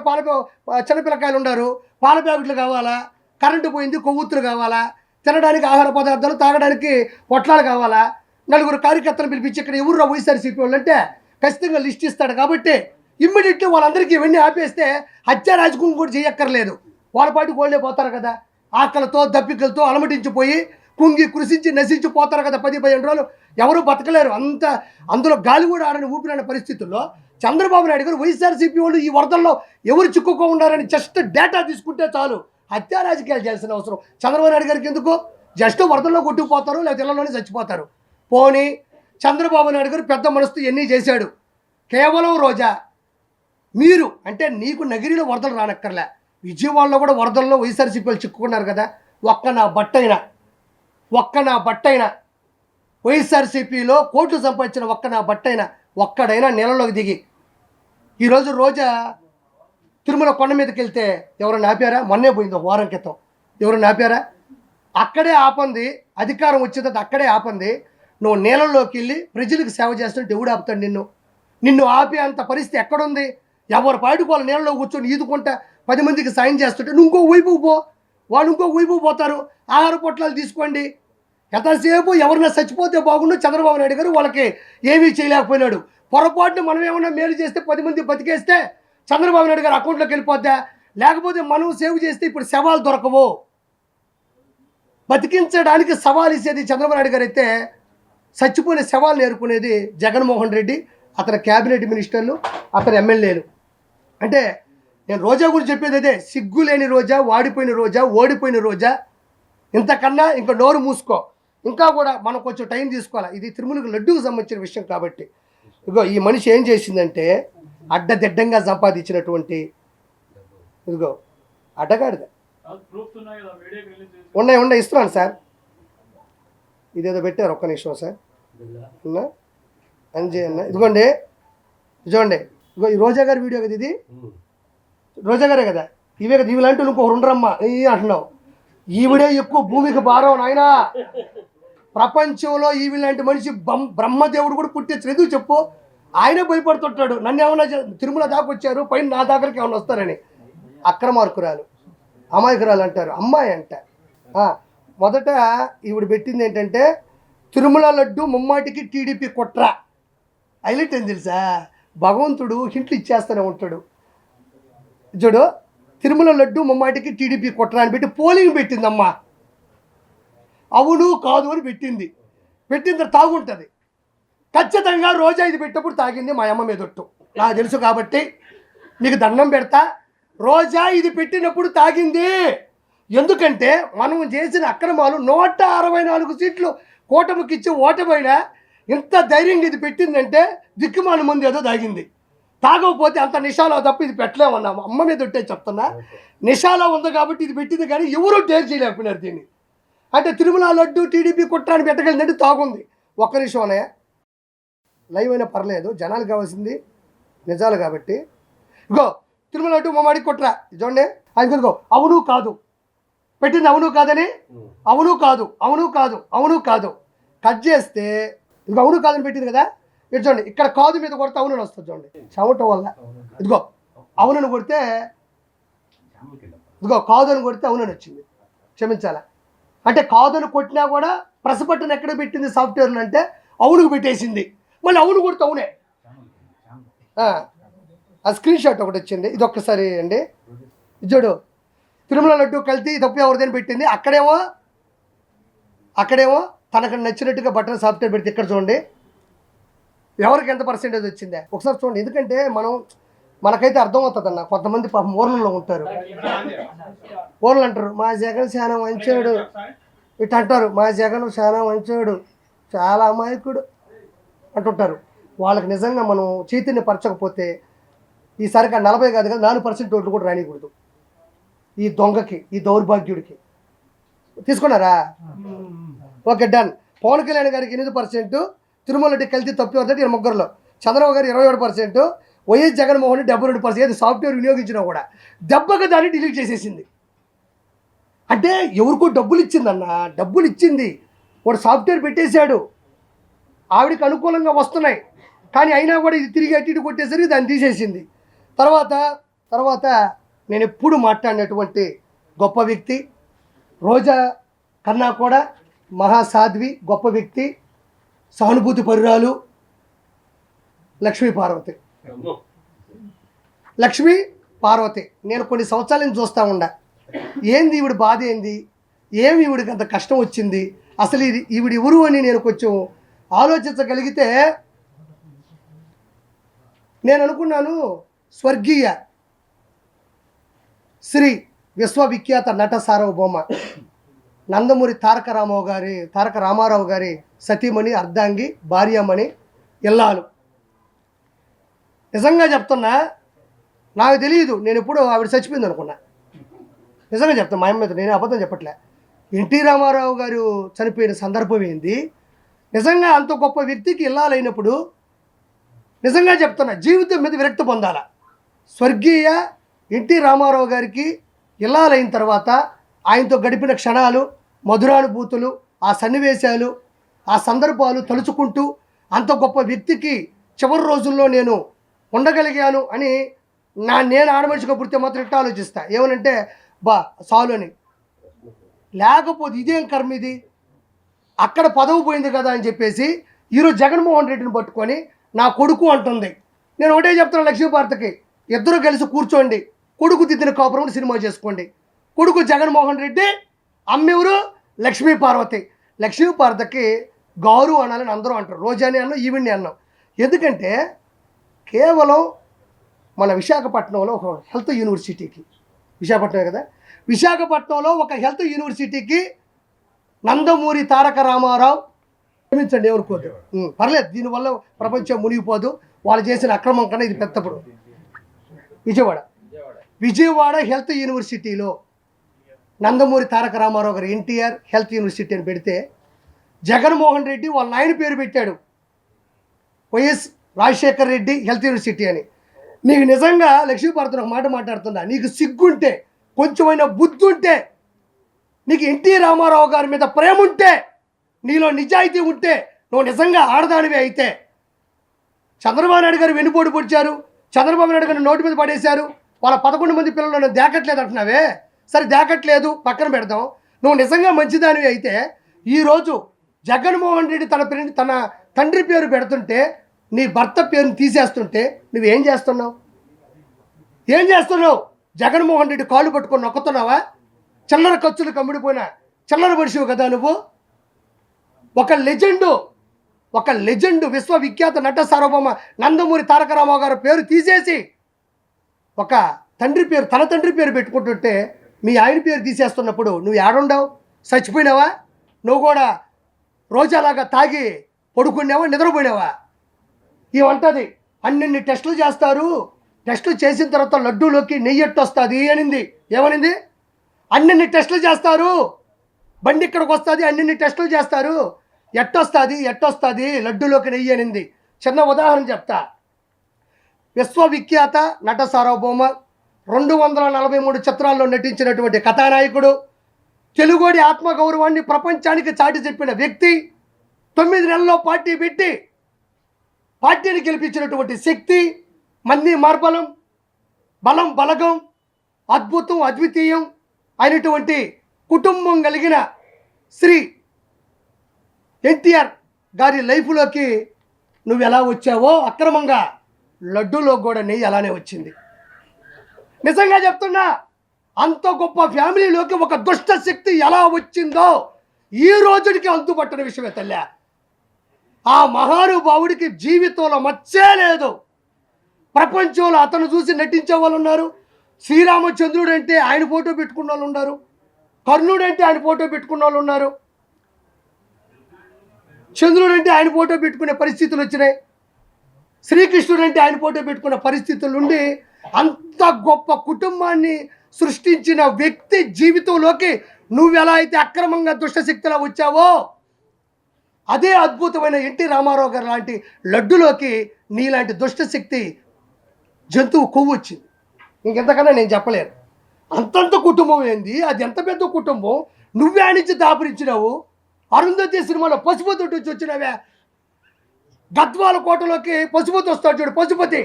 చిన్నపిల్లకాయలు ఉన్నారు, పాల ప్యాకెట్లు కావాలా, కరెంటు పోయింది, కొవ్వొత్తులు కావాలా, తినడానికి ఆహార పదార్థాలు, తాగడానికి పొట్లాలు కావాలా. 4 కార్యకర్తలు పిలిపించి ఇక్కడ ఎవరు వైఎస్ఆర్సీపీ వాళ్ళు అంటే ఖచ్చితంగా లిస్ట్ ఇస్తాడు. కాబట్టి ఇమ్మీడియట్లీ వాళ్ళందరికీ ఇవన్నీ ఆపేస్తే హత్యా రాజకీయం కూడా చేయక్కర్లేదు. వాళ్ళ పాటికి వాళ్ళే పోతారు కదా, ఆకలితో దప్పికలతో అలమటించిపోయి కుంగి కృషించి నశించిపోతారు కదా. 10-15 రోజులు ఎవరు బతకలేరు. అందులో గాలి కూడా ఆడని ఊపిరాని పరిస్థితుల్లో చంద్రబాబు నాయుడు గారు వైఎస్ఆర్సీపీ వాళ్ళు ఈ వరదల్లో ఎవరు చిక్కుకో ఉండారని జస్ట్ డేటా తీసుకుంటే చాలు, హత్యా రాజకీయాలు చేయాల్సిన అవసరం చంద్రబాబు నాయుడు గారికి ఎందుకు? జస్ట్ వరదల్లో కొట్టుకుపోతారు, లేదా ఇళ్లలోనే చచ్చిపోతారు. పోనీ చంద్రబాబు నాయుడు గారు పెద్ద మనసుతో ఎన్ని చేశాడు. కేవలం రోజా మీరు అంటే నీకు నగిరిలో వరదలు రానక్కర్లే, విజయవాడలో కూడా వరదల్లో వైఎస్ఆర్సీపీ వాళ్ళు చిక్కుకున్నారు కదా. ఒక్క నా బట్టైనా వైఎస్ఆర్సీపీలో కోట్లు సంపాదించిన ఒక్క నా బట్టైనా ఒక్కడైనా నెలలోకి దిగి ఈరోజు రోజా తిరుమల కొండ మీదకి వెళ్తే ఎవరైనా ఆపారా? మొన్నే పోయింది, ఒక వారం క్రితం. ఎవరైనా ఆపారా? అక్కడే ఆపంది, అధికారం వచ్చిన తర్వాత అక్కడే ఆపంది. నువ్వు నీళ్ళల్లోకి వెళ్ళి ప్రజలకు సేవ చేస్తుంటే ఎవడు ఆపుతాడు నిన్ను ఆపే అంత పరిస్థితి ఎక్కడుంది? ఎవరు పాటికి వాళ్ళు నీళ్ళలో కూర్చొని ఈదుకుంటా 10 మందికి సాయం చేస్తుంటే నువ్వు ఇంకో వైపు పో, వాళ్ళు ఇంకో వైపు పోతారు. ఆహార పొట్లాలు తీసుకోండి. ఎంతసేపు ఎవరన్నా చచ్చిపోతే బాగుండు, చంద్రబాబు నాయుడు గారు వాళ్ళకి ఏమీ చేయలేకపోయినాడు. పొరపాటున మనం ఏమన్నా మేలు చేస్తే 10 మంది బతికేస్తే చంద్రబాబు నాయుడు గారు అకౌంట్లోకి వెళ్ళిపోద్దా? లేకపోతే మనం సేవ్ చేస్తే ఇప్పుడు శవాలు దొరకవు. బతికించడానికి సవాల్ ఇచ్చేది చంద్రబాబు నాయుడు గారు అయితే, చచ్చిపోయిన శవాలు నేర్పుకునేది జగన్మోహన్ రెడ్డి, అతని క్యాబినెట్ మినిస్టర్లు, అతని ఎమ్మెల్యేలు. అంటే నేను రోజా గురించి చెప్పేది అదే, సిగ్గు లేని రోజా, వాడిపోయిన రోజా, ఓడిపోయిన రోజా. ఇంతకన్నా ఇంకా నోరు మూసుకో. ఇంకా కూడా మనం కొంచెం టైం తీసుకోవాలి. ఇది తిరుమలకు లడ్డూకు సంబంధించిన విషయం కాబట్టి. ఇదిగో ఈ మనిషి ఏం చేసిందంటే, అడ్డదిడ్డంగా సంపాదించినటువంటి ఇదిగో అడ్డగాడిద ఉన్నాయి ఇస్తున్నాను సార్. ఇదేదో పెట్టారు, ఒక్క నిమిషం సార్. అన్నా అంజయ్ అన్న ఇదిగోండి, చూడండి. ఇదిగో ఈ రోజా గారి వీడియో కదా ఇది, రోజా గారే కదా, ఇవే కదా, ఇవి లాంటి ఇంకొకరు ఉండరమ్మా అంటున్నావు. ఈవిడే ఎక్కువ భూమికి భారం నాయనా. ప్రపంచంలో ఈవి లాంటి మనిషి బ్రహ్మదేవుడు కూడా పుట్టించు. ఎందుకు చెప్పు? ఆయనే భయపడుతుంటాడు. నన్ను ఏమన్నా తిరుమల దాకా వచ్చారు, పైన నా దగ్గరికి ఏమన్నా వస్తారని. అక్రమార్కురాలు, అమాయకురాలు అంటారు, అమ్మాయి అంట. మొదట ఈవిడ పెట్టింది ఏంటంటే, తిరుమల లడ్డు ముమ్మాటికి టీడీపీ కుట్ర. హైలైట్ ఏం తెలుసా? భగవంతుడు హింట్లు ఇచ్చేస్తూనే ఉంటాడు. చూడు, తిరుమల లడ్డు ముమ్మాటికి టీడీపీ కుట్ర అని పెట్టి పోలింగ్ పెట్టిందమ్మా. అవును కాదు అని పెట్టింది. పెట్టిన తర్వాత తాగుంటుంది ఖచ్చితంగా. రోజా ఇది పెట్టినప్పుడు తాగింది మా అమ్మ మీదొట్టు, నాకు తెలుసు కాబట్టి నీకు దండం పెడతా. రోజా ఇది పెట్టినప్పుడు తాగింది. ఎందుకంటే మనం చేసిన అక్రమాలు 164 సీట్లు కూటమికి ఇచ్చి ఓటమైనా ఇంత ధైర్యంగా ఇది పెట్టిందంటే దిక్కుమాల ముందు ఏదో తాగింది. తాగకపోతే అంత నిషాలో తప్ప ఇది పెట్టలేమన్నాము. అమ్మ మీద ఉంటే చెప్తున్నా, నిషాలో ఉంది కాబట్టి ఇది పెట్టింది, కానీ ఎవరూ డేర్ చేయలేకపోయినారు దీన్ని. అంటే తిరుమల లడ్డు టీడీపీ కుట్రాన్ని పెట్టగలిందంటే తాగుంది. ఒక్క నిమిషం లైవ్ అయినా పర్లేదు, జనాలు కావాల్సింది నిజాలు కాబట్టి. ఇగో తిరుమల లడ్డు మమ్మాడి కుట్ర చూడండి. అది ఇదిగో అవును కాదు పెట్టింది, అవును కాదని, అవును కాదు, అవును కాదు, అవును కాదు. కట్ చేస్తే ఇదిగో అవును కాదని పెట్టింది కదా, ఇటు చూడండి. ఇక్కడ కాదు మీద కొడితే అవునని వస్తుంది చూడండి, చెమట వల్ల. ఇదిగో అవునని కొడితే, ఇదిగో కాదు అని కొడితే అవునని వచ్చింది. క్షమించాలా అంటే కాదని కొట్టినా కూడా ప్రెస్ బటన్ ఎక్కడ పెట్టింది సాఫ్ట్వేర్లు అంటే అవునుకు పెట్టేసింది. మళ్ళీ అవును కొడితే అవునే. ఆ స్క్రీన్ షాట్ ఒకటి వచ్చింది, ఇది ఒక్కసారి అండి. చూడు, తిరుమల లడ్డు కల్తీ తప్పు ఎవరిదని పెట్టింది. అక్కడేమో తనకు నచ్చినట్టుగా బటన్ సాఫ్ట్వేర్ పెడితే ఇక్కడ చూడండి ఎవరికి ఎంత పర్సెంటేజ్ వచ్చిందే ఒకసారి చూడండి. ఎందుకంటే మనకైతే అర్థమవుతుంది అన్న. కొంతమంది పాపం ఊర్లలో ఉంటారు, ఊర్లు అంటారు మా జగన్ చాలా మంచోడు, ఇటు అంటారు మా జగన్ చాలా మంచోడు, చాలా అమాయకుడు అంటుంటారు. వాళ్ళకి నిజంగా మనం చైతన్యపరచకపోతే ఈసారికి 40 కాదు కదా 4% ఓట్లు కూడా రానికూడదు ఈ దొంగకి, ఈ దౌర్భాగ్యుడికి. తీసుకున్నారా? Okay done. పవన్ కళ్యాణ్ గారికి 8%, తిరుమల రెడ్డి కల్తీ తప్పి వద్దంటే 23లో, చంద్రబాబు గారు 27%, వైఎస్ జగన్మోహన్ రెడ్డి 72%. ఏది సాఫ్ట్వేర్ వినియోగించినా కూడా దెబ్బగా దాన్ని డిలీట్ చేసేసింది. అంటే ఎవరికో డబ్బులు ఇచ్చిందన్న, డబ్బులు ఇచ్చింది, వాడు సాఫ్ట్వేర్ పెట్టేశాడు, ఆవిడికి అనుకూలంగా వస్తున్నాయి, కానీ అయినా కూడా ఇది తిరిగి అటు ఇటు కొట్టేసరికి దాన్ని తీసేసింది. తర్వాత నేను ఎప్పుడు మాట్లాడినటువంటి గొప్ప వ్యక్తి, రోజా కన్నా కూడా మహాసాధ్వి, గొప్ప వ్యక్తి, సానుభూతి పరురాలు లక్ష్మీ పార్వతి. నేను కొన్ని సంవత్సరాల నుంచి చూస్తూ ఉండా, ఏంది ఈవిడ బాధ, ఏంది, ఏమి ఈవిడికి అంత కష్టం వచ్చింది, అసలు ఈవిడ ఎవరు అని నేను కొంచెం ఆలోచించగలిగితే నేను అనుకున్నాను, స్వర్గీయ శ్రీ విశ్వవిఖ్యాత నట సార్వభౌమ నందమూరి తారక రామారావు గారి సతీమణి, అర్ధాంగి, భార్యమణి, ఇల్లాలు. నిజంగా చెప్తున్నా, నాకు తెలియదు, నేను ఎప్పుడు ఆవిడ చచ్చిపోయింది అనుకున్నా. నిజంగా చెప్తాను, మా అమ్మ మీద నేను అబద్ధం చెప్పట్లే. ఎన్టీ రామారావు గారు చనిపోయిన సందర్భం ఏంది, నిజంగా అంత గొప్ప వ్యక్తికి ఇల్లాలైనప్పుడు నిజంగా చెప్తున్నా జీవితం మీద విరక్తి పొందాల. స్వర్గీయ ఎన్టీ రామారావు గారికి ఇల్లాలైన తర్వాత ఆయనతో గడిపిన క్షణాలు, మధురానుభూతులు, ఆ సన్నివేశాలు, ఆ సందర్భాలు తలుచుకుంటూ అంత గొప్ప వ్యక్తికి చివరి రోజుల్లో నేను ఉండగలిగాను అని నేను ఆడమనిషిగా పుడితే మాత్రం ఇట్లా ఆలోచిస్తా. ఏమనంటే బా సాలు అని. లేకపోతే ఇదేం కర్మ ఇది, అక్కడ పదవి పోయింది కదా అని చెప్పేసి ఈరోజు జగన్మోహన్ రెడ్డిని పట్టుకొని నా కొడుకు అంటుంది. నేను ఒకటే చెప్తున్నాను లక్ష్మీపార్వతికి, ఇద్దరు కలిసి కూర్చోండి, కొడుకు దిద్దిన కాపురం సినిమా చేసుకోండి. కొడుకు జగన్మోహన్ రెడ్డి, అమ్మెవరు లక్ష్మీపార్వతి. లక్ష్మీపార్వతికి గౌరవం అనాలని అందరూ అంటారు. రోజాని అన్నాం, ఈవిడ్ని అన్నాం. ఎందుకంటే కేవలం మన విశాఖపట్నంలో ఒక హెల్త్ యూనివర్సిటీకి, విశాఖపట్నమే కదా, విశాఖపట్నంలో ఒక హెల్త్ యూనివర్సిటీకి నందమూరి తారక రామారావు, క్షమించండి ఏమనుకోదు, పర్లేదు, దీనివల్ల ప్రపంచం మునిగిపోదు, వాళ్ళు చేసిన అక్రమం కన్నా ఇది పెద్దప్పుడు. విజయవాడ హెల్త్ యూనివర్సిటీలో నందమూరి తారక రామారావు గారు ఎన్టీఆర్ హెల్త్ యూనివర్సిటీ అని పెడితే జగన్మోహన్ రెడ్డి వాళ్ళ నాయన పేరు పెట్టాడు, YS Rajasekhar Reddy health university అని. నీకు నిజంగా లక్ష్మీపార్వతి ఒక మాట మాట్లాడుతున్నా, నీకు సిగ్గుంటే, కొంచెమైనా బుద్ధి ఉంటే, నీకు ఎన్టీ రామారావు గారి మీద ప్రేమ ఉంటే, నీలో నిజాయితీ ఉంటే, నువ్వు నిజంగా ఆడదానివి అయితే, చంద్రబాబు నాయుడు గారు వెన్నుపోటు పొడిచారు, చంద్రబాబు నాయుడు గారిని నోటి మీద పడేశారు, వాళ్ళ 11 మంది పిల్లలను దేకట్లేదు అంటున్నావే, సరే దేకట్లేదు పక్కన పెడదాం. నువ్వు నిజంగా మంచిదానివి అయితే ఈరోజు జగన్మోహన్ రెడ్డి తన తండ్రి పేరు పెడుతుంటే, నీ భర్త పేరుని తీసేస్తుంటే నువ్వేం చేస్తున్నావు? ఏం చేస్తున్నావు? జగన్మోహన్ రెడ్డి కాళ్ళు పట్టుకొని నొక్కుతున్నావా? చిల్లర ఖర్చులు కమ్ముడిపోయినా చిల్లర మనిషివు కదా నువ్వు. ఒక లెజెండు విశ్వవిఖ్యాత నట సార్వభౌమ నందమూరి తారక రామారావు గారి పేరు తీసేసి ఒక తన తండ్రి పేరు పెట్టుకుంటుంటే మీ ఆయన పేరు తీసేస్తున్నప్పుడు నువ్వు ఏడుండవు? చచ్చిపోయినావా? నువ్వు కూడా రోజాలాగా తాగి పడుకున్నావా, నిద్రపోయినావా? ఇవంటది అన్నిన్ని టెస్టులు చేస్తారు, టెస్టులు చేసిన తర్వాత లడ్డూలోకి నెయ్యి ఎట్టొస్తుంది అనింది. ఏమనింది? అన్నిన్ని టెస్టులు చేస్తారు, బండి ఇక్కడికి వస్తుంది, అన్నిన్ని టెస్టులు చేస్తారు, ఎట్టొస్తుంది లడ్డూలోకి నెయ్యి అనింది. చిన్న ఉదాహరణ చెప్తా. విశ్వవిఖ్యాత నట సార్వభౌమ 243 చిత్రాల్లో నటించినటువంటి కథానాయకుడు, తెలుగోడి ఆత్మగౌరవాన్ని ప్రపంచానికి చాటి చెప్పిన వ్యక్తి, 9 నెలల్లో పార్టీ పెట్టి పార్టీని గెలిపించినటువంటి శక్తి, మంది మార్బలం, బలం బలగం, అద్భుతం అద్వితీయం అయినటువంటి కుటుంబం కలిగిన శ్రీ ఎన్టీఆర్ గారి లైఫ్లోకి నువ్వు ఎలా వచ్చావో అక్రమంగా లడ్డూలో కూడా నెయ్యి అలానే వచ్చింది. నిజంగా చెప్తున్నా, అంత గొప్ప ఫ్యామిలీలోకి ఒక దుష్ట శక్తి ఎలా వచ్చిందో ఈ రోజుడికి అంతుపట్టని విషయమే తల్లి. ఆ మహానుభావుడికి జీవితంలో మచ్చే లేదు. ప్రపంచంలో అతను చూసి నటించే వాళ్ళు ఉన్నారు. శ్రీరామచంద్రుడు అంటే ఆయన ఫోటో పెట్టుకున్న వాళ్ళు ఉన్నారు, కర్ణుడు అంటే ఆయన ఫోటో పెట్టుకున్న వాళ్ళు ఉన్నారు, చంద్రుడు అంటే ఆయన ఫోటో పెట్టుకునే పరిస్థితులు వచ్చినాయి, శ్రీకృష్ణుడు అంటే ఆయన ఫోటో పెట్టుకున్న పరిస్థితులు ఉండి అంత గొప్ప కుటుంబాన్ని సృష్టించిన వ్యక్తి జీవితంలోకి నువ్వెలా అయితే అక్రమంగా దుష్టశక్తిలా వచ్చావో అదే అద్భుతమైన ఎన్టీ రామారావు గారు లాంటి లడ్డులోకి నీలాంటి దుష్టశక్తి జంతువు కొవ్వు వచ్చింది. ఇంకెంతకన్నా నేను చెప్పలేను. అంతంత కుటుంబం ఏంది, అది ఎంత పెద్ద కుటుంబం. నువ్వే ఆనించి దాపురించినావు. అరుంధతి సినిమాలో పశుపతి వచ్చి వచ్చినవే, గద్వాల కోటలోకి పశుపతి వస్తాడు చూడు, పశుపతి.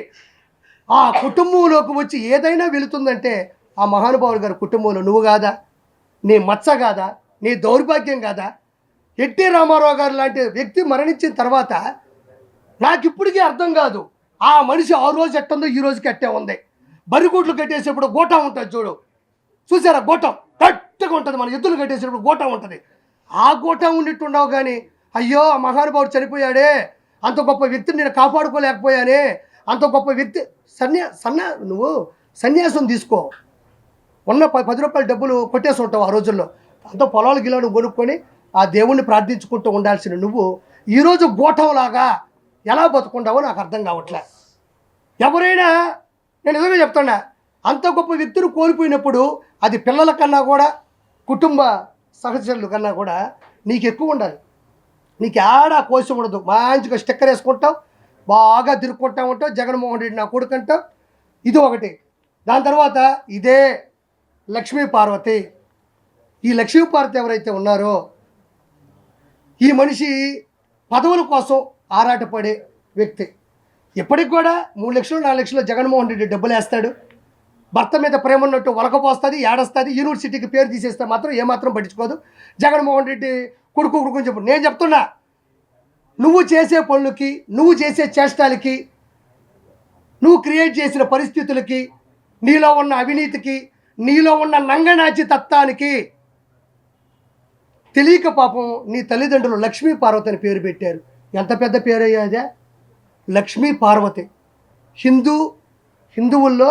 ఆ కుటుంబంలోకి వచ్చి ఏదైనా వెళుతుందంటే ఆ మహానుభావుడు గారి కుటుంబంలో నువ్వు కాదా? నీ మచ్చ కాదా? నీ దౌర్భాగ్యం కాదా? ఎన్టీ రామారావు గారు లాంటి వ్యక్తి మరణించిన తర్వాత నాకు ఇప్పటికీ అర్థం కాదు, ఆ మనిషి ఆ రోజు ఎట్టుందో ఈ రోజుకి అట్టే ఉంది. బరిగూట్లు కట్టేసేప్పుడు గోటా ఉంటుంది చూడు, చూసారా? గోటం గట్టిగా ఉంటుంది. మన ఎద్దులు కట్టేసేప్పుడు గోటా ఉంటుంది. ఆ గోటా ఉండిట్టుండవు కానీ అయ్యో ఆ మహానుభావుడు చనిపోయాడే, అంత గొప్ప వ్యక్తిని నేను కాపాడుకోలేకపోయానే, అంత గొప్ప వ్యక్తి నువ్వు సన్యాసం తీసుకో, ఉన్న 10 రూపాయల డబ్బులు కొట్టేసి ఉంటావు ఆ రోజుల్లో. అంత పొలాలు గిలాను కొనుక్కొని ఆ దేవుణ్ణి ప్రార్థించుకుంటూ ఉండాల్సిన నువ్వు ఈరోజు గోఠంలాగా ఎలా బతుకుంటావో నాకు అర్థం కావట్లే. ఎవరైనా, నేను నిజంగా చెప్తున్నా, అంత గొప్ప వ్యక్తిని కోల్పోయినప్పుడు అది పిల్లల కన్నా కూడా కుటుంబ సహచరుల కన్నా కూడా నీకు ఎక్కువ ఉండాలి. నీకు ఆడా కోశం ఉండదు. మంచిగా స్టిక్కర్ వేసుకుంటావు, బాగా తిరుక్కుంటా ఉంటావు, జగన్మోహన్ రెడ్డి నా కొడుకు అంటావు. ఇది ఒకటి. దాని తర్వాత ఇదే లక్ష్మీ పార్వతి ఈ లక్ష్మీపార్వతి ఎవరైతే ఉన్నారో ఈ మనిషి పదవుల కోసం ఆరాటపడే వ్యక్తి. ఇప్పటికి కూడా 3 లక్షలు 4 లక్షలు జగన్మోహన్ రెడ్డి డబ్బులు వేస్తాడు. భర్త మీద ప్రేమ ఉన్నట్టు వలకపోస్తుంది, ఏడస్తుంది. యూనివర్సిటీకి పేరు తీసేస్తే మాత్రం ఏమాత్రం పట్టించుకోదు. జగన్మోహన్ రెడ్డి కొడుకు చెప్పు. నేను చెప్తున్నా, నువ్వు చేసే పనులకి, నువ్వు చేసే చేష్టాలకి, నువ్వు క్రియేట్ చేసిన పరిస్థితులకి, నీలో ఉన్న అవినీతికి, నీలో ఉన్న నంగనాచి తత్వానికి తెలియక పాపం నీ తల్లిదండ్రులు లక్ష్మీ పార్వతి అని పేరు పెట్టారు. ఎంత పెద్ద పేరు అయ్యాదే, లక్ష్మీ పార్వతి. హిందువుల్లో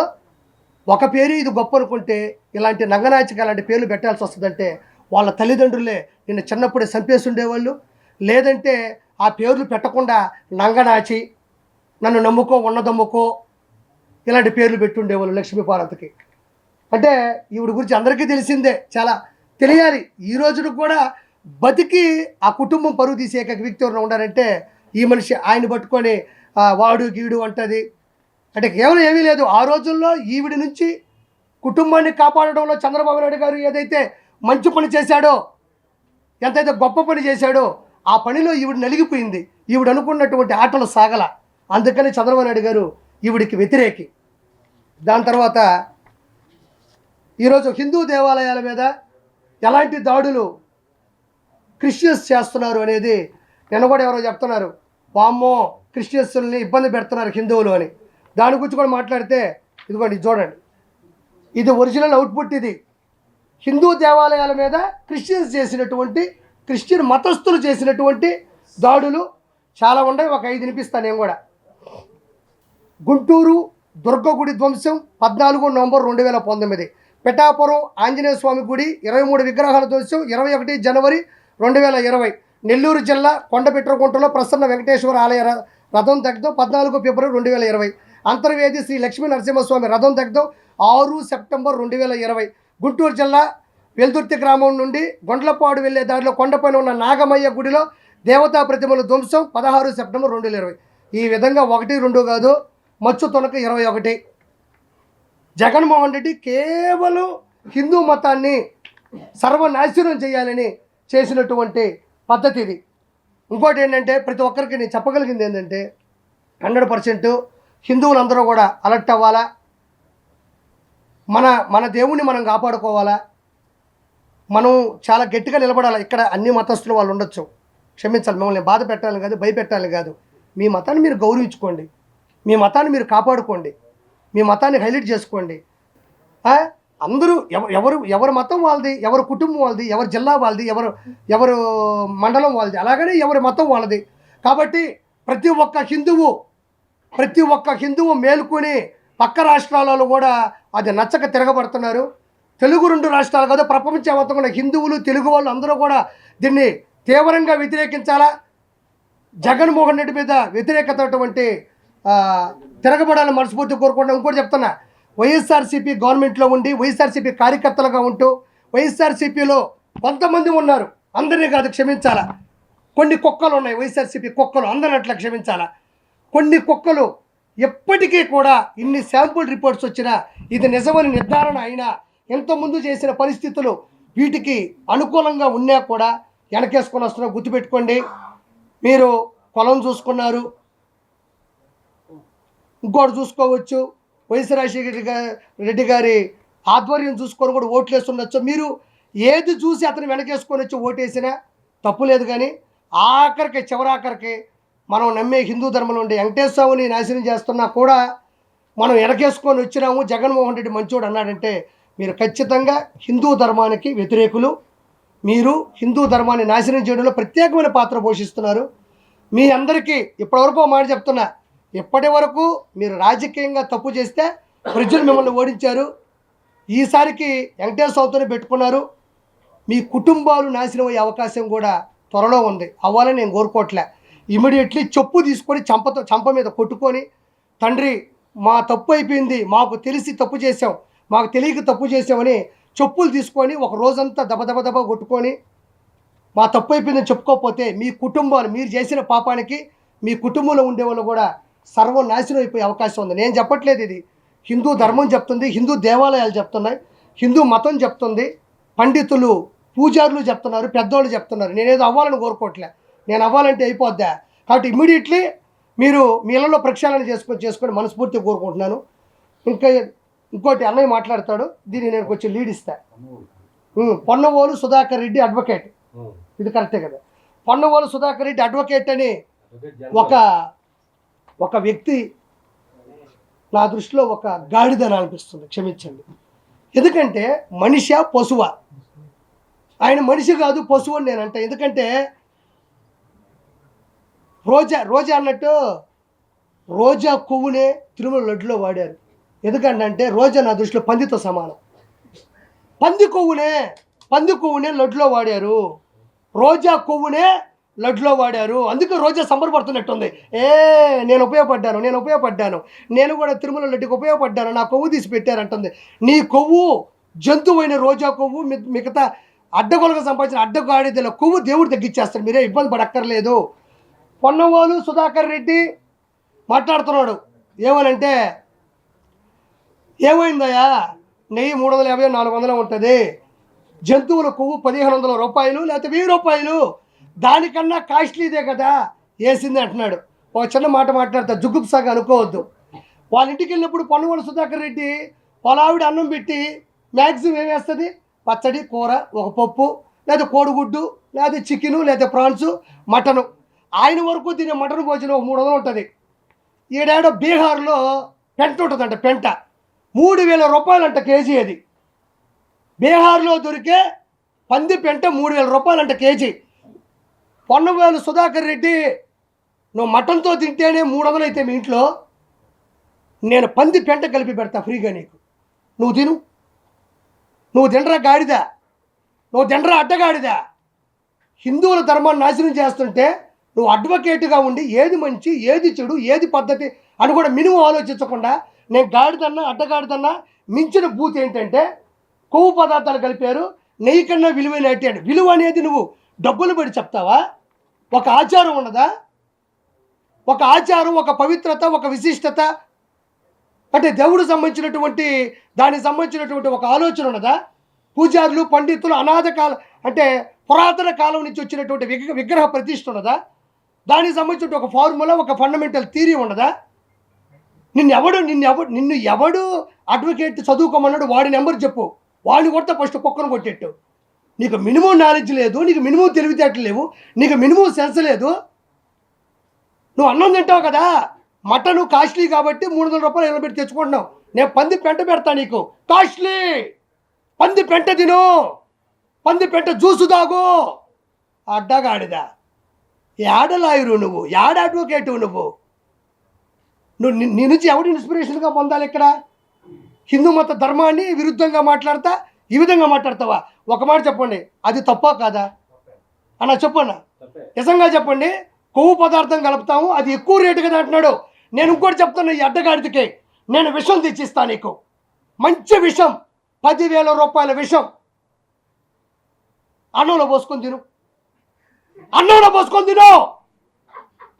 ఒక పేరు ఇది గొప్ప అనుకుంటే ఇలాంటి నంగనాచిక అలాంటి పేర్లు పెట్టాల్సి వస్తుందంటే వాళ్ళ తల్లిదండ్రులే నిన్ను చిన్నప్పుడే చంపేసి ఉండేవాళ్ళు. లేదంటే ఆ పేర్లు పెట్టకుండా నంగనాచి, నన్ను నమ్ముకో, ఉన్నదమ్ముకో, ఇలాంటి పేర్లు పెట్టుండేవాళ్ళు లక్ష్మీ పార్వతికి. అంటే ఈవిడ గురించి అందరికీ తెలిసిందే, చాలా తెలియాలి. ఈ రోజుకు కూడా బతికి ఆ కుటుంబం పరుగు తీసే ఏకైక వ్యక్తి ఎవరైనా ఉండారంటే ఈ మనిషి. ఆయన పట్టుకొని వాడు గీడు అంటది అంటే కేవలం ఏమీ లేదు. ఆ రోజుల్లో ఈవిడ నుంచి కుటుంబాన్ని కాపాడడంలో చంద్రబాబు నాయుడు గారు ఏదైతే మంచి పని చేశాడో, ఎంతైతే గొప్ప పని చేశాడో ఆ పనిలో ఈవిడ నలిగిపోయింది. ఈవిడ అనుకున్నటువంటి ఆటలు సాగల. అందుకని చంద్రబాబు నాయుడు గారు ఈవిడికి వ్యతిరేకి. దాని తర్వాత ఈరోజు హిందూ దేవాలయాల మీద ఎలాంటి దాడులు క్రిస్టియన్స్ చేస్తున్నారు అనేది నిన్న కూడా ఎవరో చెప్తున్నారు, వామ్మో క్రిస్టియన్స్ని ఇబ్బంది పెడుతున్నారు హిందువులు అని. దాని గురించి కూడా మాట్లాడితే ఇదిగోండి చూడండి, ఇది ఒరిజినల్ అవుట్పుట్. ఇది హిందూ దేవాలయాల మీద క్రిస్టియన్ మతస్థులు చేసినటువంటి దాడులు చాలా ఉన్నాయి. ఒక 5 వినిపిస్తాను నేను కూడా. గుంటూరు దుర్గగుడి ధ్వంసం 14 నవంబర్ 2019. పిఠాపురం ఆంజనేయ స్వామి గుడి 23 విగ్రహాల ధ్వంసం 21 జనవరి 2020. నెల్లూరు జిల్లా కొండపిట్రకుంటలో ప్రసన్న వెంకటేశ్వర ఆలయ రథం దగ్ధం 14 ఫిబ్రవరి 2020. అంతర్వేది శ్రీ లక్ష్మీ నరసింహస్వామి రథం దగ్ధం 6 సెప్టెంబర్ 2020. గుంటూరు జిల్లా వెల్దుర్తి గ్రామం నుండి గొండ్లపాడు వెళ్లే దారిలో కొండపైన ఉన్న నాగమయ్య గుడిలో దేవతా ప్రతిమల ధ్వంసం 16 సెప్టెంబర్ 2020. ఈ విధంగా 1, 2 కాదు, మచ్చు తొనక 21. జగన్మోహన్ రెడ్డి కేవలం హిందూ మతాన్ని సర్వనాశనం చేయాలని చేసినటువంటి పద్ధతి ఇది. ఇంకోటి ఏంటంటే ప్రతి ఒక్కరికి నేను చెప్పగలిగింది ఏంటంటే 100% హిందువులందరూ కూడా అలర్ట్ అవ్వాలా, మన దేవుణ్ణి మనం కాపాడుకోవాలా, మనం చాలా గట్టిగా నిలబడాలి. ఇక్కడ అన్ని మతస్థులు వాళ్ళు ఉండొచ్చు, క్షమించాలి, మిమ్మల్ని బాధ పెట్టాలని కాదు, భయపెట్టాలని కాదు. మీ మతాన్ని మీరు గౌరవించుకోండి, మీ మతాన్ని మీరు కాపాడుకోండి, మీ మతాన్ని హైలైట్ చేసుకోండి. అందరూ ఎవరి మతం వాళ్ళది, ఎవరి కుటుంబం వాళ్ళది, ఎవరి జిల్లా వాళ్ళది, ఎవరు మండలం వాళ్ళది, అలాగనే ఎవరి మతం వాళ్ళది. కాబట్టి ప్రతి ఒక్క హిందువు మేలుకొని పక్క రాష్ట్రాలలో కూడా అది నచ్చక తిరగబడుతున్నారు. తెలుగు 2 రాష్ట్రాలు కాదు, ప్రపంచం కూడా హిందువులు తెలుగు వాళ్ళు అందరూ కూడా దీన్ని తీవ్రంగా వ్యతిరేకించాలా. జగన్మోహన్ రెడ్డి మీద వ్యతిరేకతటువంటి తిరగబడాలని మనస్ఫూర్తి కోరుకుంటున్నా. ఇంకోటి చెప్తున్నా, వైఎస్ఆర్సీపీ గవర్నమెంట్లో ఉండి వైఎస్ఆర్సీపీ కార్యకర్తలుగా ఉంటూ వైఎస్ఆర్సీపీలో కొంతమంది ఉన్నారు, అందరినీ కాదు క్షమించాలా. కొన్ని కుక్కలు ఉన్నాయి, వైఎస్ఆర్సీపీ కుక్కలు, అందరిని అట్లా క్షమించాలా. కొన్ని కుక్కలు ఎప్పటికీ కూడా ఇన్ని శాంపుల్ రిపోర్ట్స్ వచ్చినా ఇది నిజమని నిర్ధారణ అయినా ఇంతకుముందు చేసిన పరిస్థితులు వీటికి అనుకూలంగా ఉన్నా కూడా వెనకేసుకొని వస్తున్నా. గుర్తుపెట్టుకోండి, మీరు పొలం చూసుకున్నారు, ఇంకోటి చూసుకోవచ్చు, వైఎస్ రాజశేఖర రెడ్డి గారి ఆధ్వర్యం చూసుకొని కూడా ఓట్లు వేస్తుండొచ్చు. మీరు ఏది చూసి అతను వెనకేసుకొని వచ్చి ఓటేసినా తప్పులేదు. కానీ చివరాఖరికి మనం నమ్మే హిందూ ధర్మం నుండి వెంకటేశ్వర స్వామిని నాశనం చేస్తున్నా కూడా మనం వెనకేసుకొని వచ్చినాము, జగన్మోహన్ రెడ్డి మంచోడు అన్నాడంటే మీరు ఖచ్చితంగా హిందూ ధర్మానికి వ్యతిరేకులు. మీరు హిందూ ధర్మాన్ని నాశనం చేయడంలో ప్రత్యేకమైన పాత్ర పోషిస్తున్నారు. మీ అందరికీ ఇప్పటివరకు మాట చెప్తున్నా, ఇప్పటి వరకు మీరు రాజకీయంగా తప్పు చేస్తే ప్రజలు మిమ్మల్ని ఓడించారు. ఈసారికి వెంకటేశ్వర స్వామితోనే పెట్టుకున్నారు. మీ కుటుంబాలు నాశనం అయ్యే అవకాశం కూడా త్వరలో ఉంది. అవ్వాలని నేను కోరుకోవట్లే. ఇమీడియట్లీ చెప్పు తీసుకొని చంప మీద కొట్టుకొని, తండ్రి మా తప్పు అయిపోయింది, మాకు తెలిసి తప్పు చేసాం, మాకు తెలియక తప్పు చేసామని చెప్పులు తీసుకొని ఒక రోజంతా దబ కొట్టుకొని మా తప్పు అయిపోయిందని చెప్పుకోకపోతే మీ కుటుంబాలు, మీరు చేసిన పాపానికి మీ కుటుంబంలో ఉండేవాళ్ళు కూడా సర్వనాశనం అయిపోయే అవకాశం ఉంది. నేను చెప్పట్లేదు, ఇది హిందూ ధర్మం చెప్తుంది, హిందూ దేవాలయాలు చెప్తున్నాయి, హిందూ మతం చెప్తుంది, పండితులు పూజారులు చెప్తున్నారు, పెద్దోళ్ళు చెప్తున్నారు. నేనేదో అవ్వాలని కోరుకోవట్లే, నేను అవ్వాలంటే అయిపోద్దా. కాబట్టి ఇమ్మీడియట్లీ మీరు మీ ఇళ్ళలో ప్రక్షాళన చేసుకొని మనస్ఫూర్తిగా కోరుకుంటున్నాను. ఇంకా ఇంకోటి అన్నయ్య మాట్లాడతాడు, దీన్ని నేను కొంచెం లీడ్ ఇస్తా. పొన్నవోలు సుధాకర్ రెడ్డి అడ్వకేట్, ఇది కరెక్టే కదా. పొన్నవోలు సుధాకర్ రెడ్డి అడ్వకేట్ అని ఒక వ్యక్తి నా దృష్టిలో ఒక గాడిదని అనిపిస్తుంది, క్షమించండి. ఎందుకంటే మనిషా పశువా? ఆయన మనిషి కాదు, పశువు అని నేను అంటే. ఎందుకంటే రోజా అన్నట్టు రోజా కొవ్వునే తిరుమల లడ్డులో వాడారు. ఎందుకంటే రోజా నా దృష్టిలో పందితో సమానం. పంది కొవ్వునే లడ్డులో వాడారు, రోజా కొవ్వునే లడ్డులో వాడారు. అందుకే రోజా సంబరపడుతున్నట్టుంది. నేను ఉపయోగపడ్డాను, నేను కూడా తిరుమల లడ్డుకి ఉపయోగపడ్డాను, నా కొవ్వు తీసి పెట్టారంటుంది. నీ కొవ్వు జంతువైన రోజా కొవ్వు మిగతా అడ్డగోలుగా సంపాదించిన అడ్డగాడిదల కొవ్వు దేవుడు తగ్గించేస్తాడు, మీరే ఇబ్బంది పడక్కర్లేదు. పొన్నవోలు సుధాకర్ రెడ్డి మాట్లాడుతున్నాడు ఏమనంటే, ఏమైందయ్యా నెయ్యి 350 400 ఉంటుంది, జంతువుల కొవ్వు 1500 రూపాయలు లేకపోతే 1000 రూపాయలు, దానికన్నా కాస్ట్లీదే కదా వేసింది అంటున్నాడు. ఒక చిన్న మాట మాట్లాడతా, జుగుప్సాగా అనుకోవద్దు. వాళ్ళ ఇంటికి వెళ్ళినప్పుడు పొన్నవోలు సుధాకర్ రెడ్డి పొలావిడ అన్నం పెట్టి మ్యాక్సిమం ఏం వేస్తుంది, పచ్చడి, కూర, ఒక పప్పు, లేదా కోడిగుడ్డు, లేదా చికెను, లేదా ప్రాన్స్, మటను. ఆయన వరకు తినే మటన్ భోజనం 300 ఉంటుంది. ఈడాడో బీహార్లో పెంట ఉంటుందంట, పెంట 3000 రూపాయలంట కేజీ. అది బీహార్లో దొరికే పంది పెంట 3000 రూపాయలంట కేజీ. పొన్నవోలు సుధాకర్ రెడ్డి, నువ్వు మటన్తో తింటేనే 300 అయితే మీ ఇంట్లో, నేను పంది పెంట కలిపి పెడతా ఫ్రీగా నీకు, నువ్వు తిను. నువ్వు తినరా గాడిదా, నువ్వు తినరా అడ్డగాడిదా. హిందువుల ధర్మాన్ని నాశనం చేస్తుంటే నువ్వు అడ్వకేట్గా ఉండి ఏది మంచి, ఏది చెడు, ఏది పద్ధతి అని కూడా మినిమం ఆలోచించకుండా, నేను గాడిదన్నా అడ్డగాడిదన్నా మించిన బూత్ ఏంటంటే కొవ్వు పదార్థాలు కలిపారు, నెయ్యి కన్నా విలువైన అంటే విలువ అనేది నువ్వు డబ్బులు పెట్టి చెప్తావా? ఒక ఆచారం ఉన్నదా? ఒక ఆచారం, ఒక పవిత్రత, ఒక విశిష్టత, అంటే దేవుడు సంబంధించినటువంటి దానికి సంబంధించినటువంటి ఒక ఆలోచన ఉన్నదా? పూజారులు, పండితులు అనాథ కాలం అంటే పురాతన కాలం నుంచి వచ్చినటువంటి విగ్రహ ప్రతిష్ఠ ఉన్నదా? దానికి సంబంధించిన ఒక ఫార్ములా, ఒక ఫండమెంటల్ థియరీ ఉన్నదా? నిన్ను ఎవడు అడ్వకేట్ చదువుకోమన్నాడు, వాడి నెంబర్ చెప్పు, వాడిని కొడితే ఫస్ట్ కుక్కను కొట్టేట్టు. నీకు మినిమం నాలెడ్జ్ లేదు, నీకు మినిమం తెలివితేటలు లేవు, నీకు మినిమం సెన్స్ లేదు. నువ్వు అన్నం తింటావు కదా, మటను కాస్ట్లీ కాబట్టి 300 రూపాయలు ఎనబెట్టి తెచ్చుకుంటున్నావు. నేను పంది పెంట పెడతా నీకు, కాస్ట్లీ పంది పెంట తిను, పంది పెంట జ్యూసు తాగు. అడ్డగాడిదా, యాడ లాయరు నువ్వు, యాడ అడ్వకేటు నువ్వు నీ నుంచి ఎవడు ఇన్స్పిరేషన్గా పొందాలి? ఇక్కడ హిందూ మత ధర్మాన్ని విరుద్ధంగా మాట్లాడతా ఈ విధంగా మాట్లాడతావా? ఒక మాట చెప్పండి, అది తప్పా కాదా అన్న? చెప్పన్నా, నిజంగా చెప్పండి. కొవ్వు పదార్థం కలుపుతాము, అది ఎక్కువ రేటు కదా అంటున్నాడు. నేను ఇంకోటి చెప్తాను, ఈ అడ్డగాడికి నేను విషం తెచ్చిస్తా నీకు, మంచి విషం, 10,000 రూపాయల విషం. అన్నంలో పోసుకొని తిను,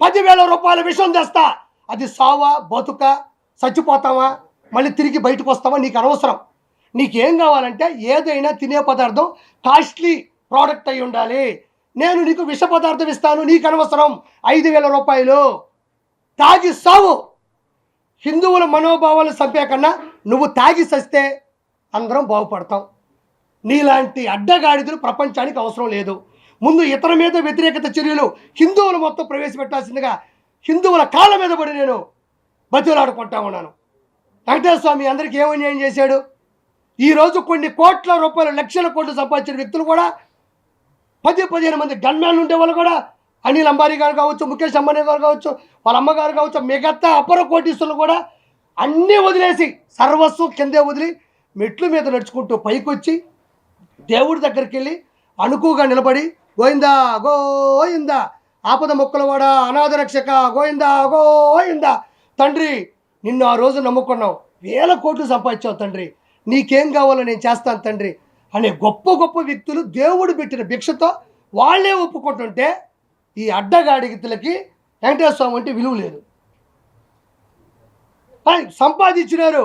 10,000 రూపాయల విషం తెస్తా. అది సావా, బతుక, చచ్చిపోతావా, మళ్ళీ తిరిగి బయటకు వస్తావా, నీకు అనవసరం. నీకేం కావాలంటే ఏదైనా తినే పదార్థం కాస్ట్లీ ప్రోడక్ట్ అయి ఉండాలి. నేను నీకు విష పదార్థం ఇస్తాను, నీకు అనవసరం. 5,000 రూపాయలు తాగి సావు. హిందువుల మనోభావాలు చంపే కన్నా నువ్వు తాగి సస్తే అందరం బాగుపడతాం. నీలాంటి అడ్డగాడిదలు ప్రపంచానికి అవసరం లేదు. ముందు ఇతర మీద వ్యతిరేకత చర్యలు హిందువులు మొత్తం ప్రవేశపెట్టాల్సిందిగా హిందువుల కాళ్ళ మీద పడి నేను బతిలాడుకుంటా ఉన్నాను. వెంకటేశ్వర స్వామి అందరికీ ఏమన్యాయం చేశాడు? ఈరోజు కొన్ని కోట్ల రూపాయలు, లక్షల కోట్లు సంపాదించిన వ్యక్తులు కూడా 10-15 మంది గన్మ్యాన్లు ఉండే వాళ్ళు కూడా, అనిల్ అంబానీ గారు కావచ్చు, ముఖేష్ అంబానీ గారు కావచ్చు, వాళ్ళ అమ్మగారు కావచ్చు, మిగతా అపర కోటీశ్వరులు కూడా అన్నీ వదిలేసి సర్వస్వం కిందే వదిలి మెట్ల మీద నడుచుకుంటూ పైకొచ్చి దేవుడి దగ్గరికి వెళ్ళి అనుకుగా నిలబడి గోయిందా గోయిందా, ఆపద మొక్కలవాడ, అనాథ రక్షక, గోయిందా గోయిందా. తండ్రి, నిన్ను ఆ రోజు నమ్ముకున్నావు, 1000 కోట్లు సంపాదించావు తండ్రి, నీకేం కావాలో నేను చేస్తాను తండ్రి అనే గొప్ప గొప్ప వ్యక్తులు దేవుడు పెట్టిన భిక్షతో వాళ్ళే ఒప్పుకుంటుంటే, ఈ అడ్డగాడిగితులకి వెంకటేశ్వర స్వామి అంటే విలువ లేదు. సంపాదించినారు,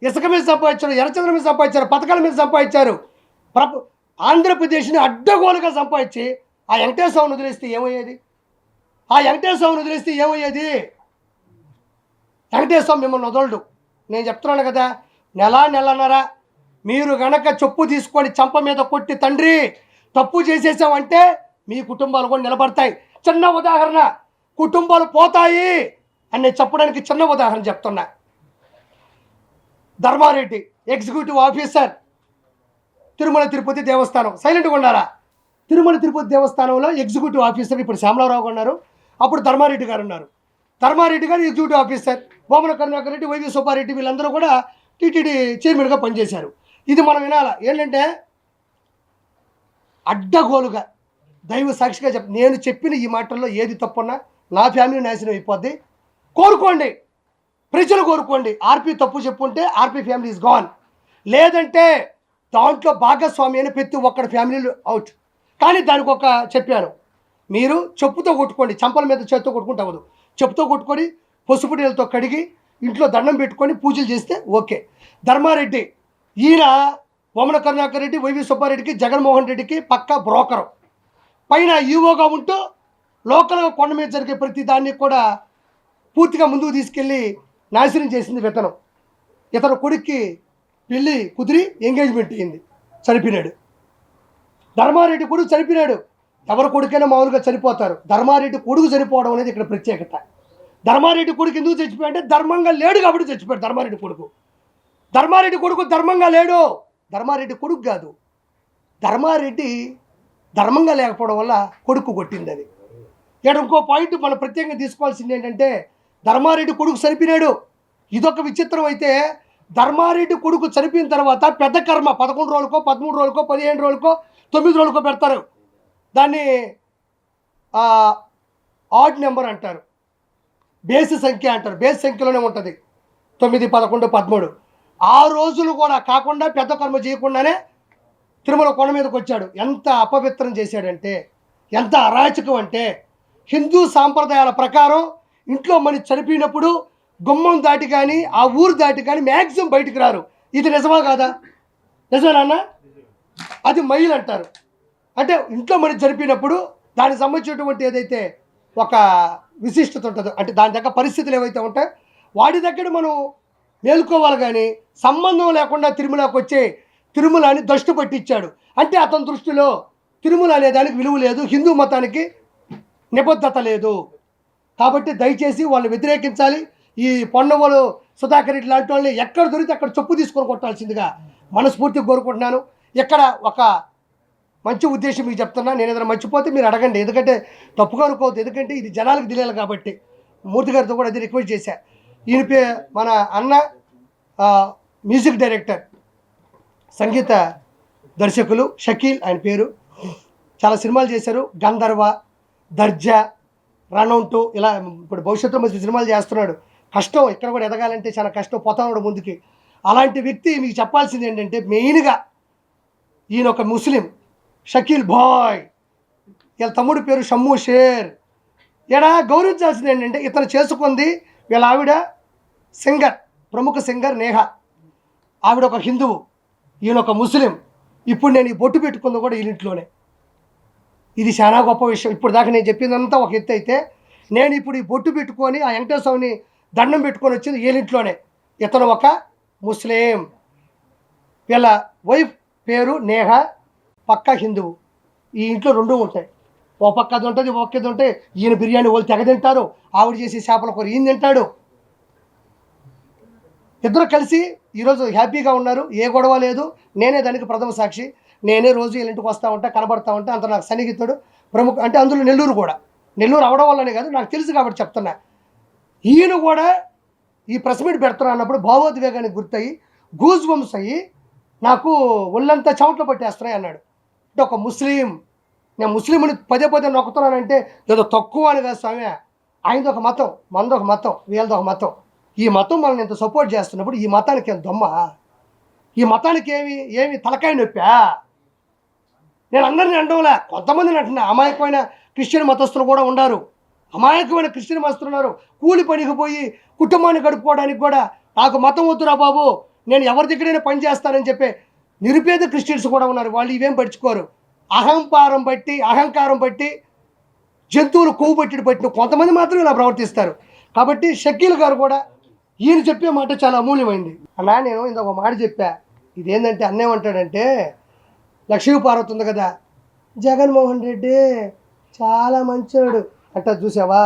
ఇసుక మీద సంపాదించారు, ఎర్రచంద్ర మీద సంపాదించారు, పథకాల మీద సంపాదించారు, ఆంధ్రప్రదేశ్ని అడ్డగోలుగా సంపాదించి ఆ వెంకటేశ్వరని వదిలేస్తే ఏమయ్యేది? ఆ వెంకటేశ్వరని వదిలేస్తే ఏమయ్యేది? వెంకటేశ్వరం మిమ్మల్ని వదలడు. నేను చెప్తున్నాను కదా, నెలన్నర మీరు గనక చెప్పు తీసుకొని చంప మీద కొట్టి తండ్రి తప్పు చేసేసామంటే మీ కుటుంబాలు కూడా నిలబడతాయి. చిన్న ఉదాహరణ, కుటుంబాలు పోతాయి అని నేను చెప్పడానికి చిన్న ఉదాహరణ చెప్తున్నా. ధర్మారెడ్డి ఎగ్జిక్యూటివ్ ఆఫీసర్, తిరుమల తిరుపతి దేవస్థానం. సైలెంట్గా ఉండాలా? తిరుమల తిరుపతి దేవస్థానంలో ఎగ్జిక్యూటివ్ ఆఫీసర్ ఇప్పుడు శ్యామలారావు ఉన్నారు, అప్పుడు ధర్మారెడ్డి గారు ఉన్నారు. ధర్మారెడ్డి గారు executive officer, Bommana Karunakar Reddy, YV Subba Reddy వీళ్ళందరూ కూడా టీటీడీ చైర్మన్గా పనిచేశారు. ఇది మనం వినాలా? ఏంటంటే అడ్డగోలుగా దైవ సాక్షిగా నేను చెప్పిన ఈ మాటల్లో ఏది తప్పున్నా నా ఫ్యామిలీ నాశనం అయిపోద్ది. కోరుకోండి, ప్రజలు కోరుకోండి. ఆర్పీ తప్పు చెప్పుంటే ఆర్పీ ఫ్యామిలీ ఈజ్ గాన్. లేదంటే దాంట్లో భాగస్వామి అని ప్రతి ఒక్కడి ఫ్యామిలీలు అవుట్. కానీ దానికి ఒక చెప్పాను, మీరు చెప్పుతో కొట్టుకోండి, చంపల మీద చేత్తో కొట్టుకుంటే అవ్వదు. చెప్పుతో కొట్టుకొని పసుపు నీళ్ళతో కడిగి ఇంట్లో దండం పెట్టుకొని పూజలు చేస్తే ఓకే. ధర్మారెడ్డి ఈయన బొమ్మన కరుణాకర్ రెడ్డి, వైవి సుబ్బారెడ్డికి, జగన్మోహన్ రెడ్డికి పక్కా బ్రోకరు. పైన ఈవోగా ఉంటూ లోకల్గా కొండ మీద జరిగే ప్రతి దాన్ని కూడా పూర్తిగా ముందుకు తీసుకెళ్ళి నాశనం చేసింది విత్తనం. ఇతను కొడుక్కి పెళ్ళి కుదిరి ఎంగేజ్మెంట్ అయింది, చనిపోయినాడు. ధర్మారెడ్డి కొడుకు చనిపోయినాడు. ఎవరి కొడుకైనా మామూలుగా చనిపోతారు, ధర్మారెడ్డి కొడుకు చనిపోవడం అనేది ఇక్కడ ప్రత్యేకత. ధర్మారెడ్డి కొడుకు ఎందుకు చచ్చిపోయాడంటే ధర్మంగా లేడు కాబట్టి చచ్చిపోయాడు. ధర్మారెడ్డి కొడుకు ధర్మంగా లేడు. ధర్మారెడ్డి కొడుకు కాదు, ధర్మారెడ్డి ధర్మంగా లేకపోవడం వల్ల కొడుకు కొట్టింది. అది ఇక్కడ ఇంకో పాయింట్ మనం ప్రత్యేకంగా తీసుకోవాల్సింది ఏంటంటే, ధర్మారెడ్డి కొడుకు చనిపోయినాడు. ఇదొక విచిత్రం. అయితే ధర్మారెడ్డి కొడుకు చనిపోయిన తర్వాత పెద్ద కర్మ 11 రోజులకో 13 రోజులకో 15 రోజులకో 9 రోజులకో పెడతారు. దాన్ని ఆడ్ నెంబర్ అంటారు, బేసి సంఖ్య అంటారు. బేసి సంఖ్యలోనే ఉంటుంది 9, 11, 13. ఆ రోజులు కూడా కాకుండా పెద్ద కర్మ చేయకుండానే తిరుమల కొండ మీదకి వచ్చాడు. ఎంత అపవిత్రం చేశాడంటే, ఎంత అరాచకం అంటే, హిందూ సాంప్రదాయాల ప్రకారం ఇంట్లో మనిషి చనిపోయినప్పుడు గుమ్మం దాటి కానీ ఆ ఊరు దాటి కానీ మ్యాక్సిమం బయటికి రారు. ఇది నిజమా కాదా? నిజమేనా? అది మైల్ అంటారు. అంటే ఇంట్లో మనిషి చనిపోయినప్పుడు దానికి సంబంధించినటువంటి ఏదైతే ఒక విశిష్టత ఉంటుందో, అంటే దాని దగ్గర పరిస్థితులు ఏవైతే ఉంటాయో వాటి దగ్గర మనం మేలుకోవాలి. కానీ సంబంధం లేకుండా తిరుమలకి వచ్చే తిరుమలని దృష్టి పట్టించాడు. అంటే అతని దృష్టిలో తిరుమల అనేదానికి విలువ లేదు, హిందూ మతానికి నిబద్ధత లేదు. కాబట్టి దయచేసి వాళ్ళు వ్యతిరేకించాలి. ఈ పొన్నవోలు సుధాకర్ రెడ్డి లాంటి వాళ్ళని ఎక్కడ దొరికితే అక్కడ చెప్పు తీసుకొని కొట్టాల్సిందిగా మనస్ఫూర్తిగా కోరుకుంటున్నాను. ఇక్కడ ఒక మంచి ఉద్దేశం మీకు చెప్తున్నా, నేను ఏదైనా మర్చిపోతే మీరు అడగండి, ఎందుకంటే తప్పుగా అనుకోవద్దు. ఎందుకంటే ఇది జనాలకు తెలియాలి కాబట్టి. మూర్తి గారితో కూడా అది రిక్వెస్ట్ చేశా. ఈయన మన అన్న మ్యూజిక్ డైరెక్టర్, సంగీత దర్శకులు షకీల్ ఆయన పేరు. చాలా సినిమాలు చేశారు, గంధర్వ, దర్జా, రనౌంటు, ఇలా ఇప్పుడు భవిష్యత్తులో మంచి సినిమాలు చేస్తున్నాడు. కష్టం, ఇక్కడ కూడా ఎదగాలంటే చాలా కష్టం, పోతాడు ముందుకి. అలాంటి వ్యక్తి మీకు చెప్పాల్సింది ఏంటంటే, మెయిన్గా ఈయన ఒక ముస్లిం, షకీల్ బాయ్, వీళ్ళ తమ్ముడి పేరు షమ్ము షేర్. ఇక్కడ గౌరవించాల్సింది ఏంటంటే, ఇతను చేసుకుంది వీళ్ళ ఆవిడ సింగర్, ప్రముఖ సింగర్ నేహా. ఆవిడ ఒక హిందువు, ఈయన ఒక ముస్లిం. ఇప్పుడు నేను ఈ బొట్టు పెట్టుకుంది కూడా వీళ్ళింట్లోనే. ఇది చాలా గొప్ప విషయం. ఇప్పుడు దాకా నేను చెప్పిందంతా ఒక ఎత్తు అయితే, నేను ఇప్పుడు ఈ బొట్టు పెట్టుకొని ఆ వెంకటేశ్వరుని దండం పెట్టుకొని వచ్చింది వీళ్ళింట్లోనే. ఇతను ఒక ముస్లిం, వీళ్ళ వైఫ్ పేరు నేహా, పక్కా హిందువు. ఈ ఇంట్లో రెండు ఉంటాయి, ఓ పక్క అది ఉంటుంది, ఓ పక్క ఇది ఉంటాయి. ఈయన బిర్యానీ వాళ్ళు తెగ తింటారు, ఆవిడ చేసే చేపల కూర ఈయన తింటాడు. ఇద్దరు కలిసి ఈరోజు హ్యాపీగా ఉన్నారు, ఏ గొడవ లేదు. నేనే దానికి ప్రథమ సాక్షి. నేనే రోజు వీళ్ళ ఇంటికి వస్తూ ఉంటా, కనబడతా ఉంటా. అంత నాకు సన్నిహితుడు, ప్రముఖ. అంటే అందులో నెల్లూరు కూడా, నెల్లూరు అవడం వల్లనే కాదు, నాకు తెలుసు కాబట్టి చెప్తున్నా. ఈయన కూడా ఈ ప్రెస్ మీట్ పెడుతున్నా అన్నప్పుడు భావోద్వేగానికి గుర్తయి గూజ్ బంప్స్ అయ్యి నాకు ఒళ్ళంతా చెమటలు పట్టేస్తున్నాయి అన్నాడు. అంటే ఒక ముస్లిం, నేను ముస్లింని పదే పదే నొక్కుతున్నానంటే ఏదో తక్కువ అని కాదు స్వామి. ఆయనది ఒక మతం, మనది ఒక మతం, వీళ్ళది ఒక మతం. ఈ మతం మనల్ని ఇంత సపోర్ట్ చేస్తున్నప్పుడు ఈ మతానికి ఏం దొమ్మ? ఈ మతానికి ఏమి తలకాయ నొప్పా? నేను అందరినీ అనడంలే, కొంతమందిని అంటున్నా. అమాయకమైన క్రిస్టియన్ మతస్థులు కూడా ఉన్నారు, అమాయకమైన క్రిస్టియన్ మతస్థులు ఉన్నారు. కూలి పనికి పోయి కుటుంబాన్ని గడుపుకోవడానికి కూడా నాకు మతం వద్దురా బాబు, నేను ఎవరి దగ్గరైనా పని చేస్తానని చెప్పి నిరుపేద క్రిస్టియన్స్ కూడా ఉన్నారు, వాళ్ళు ఇవేం పట్టించుకోరు. అహంకారం బట్టి జంతువులు కొవ్వు పట్టిన కొంతమంది మాత్రం ఇలా ప్రవర్తిస్తారు. కాబట్టి షకీల్ గారు కూడా ఈయన చెప్పే మాట చాలా అమూల్యమైంది. అన్నా నేను ఇంకొక మాట చెప్పా, ఇదేంటంటే అన్నేమంటాడంటే లక్ష్మీపార్వతి ఉంది కదా, జగన్మోహన్ రెడ్డి చాలా మంచోడు అంట, చూసావా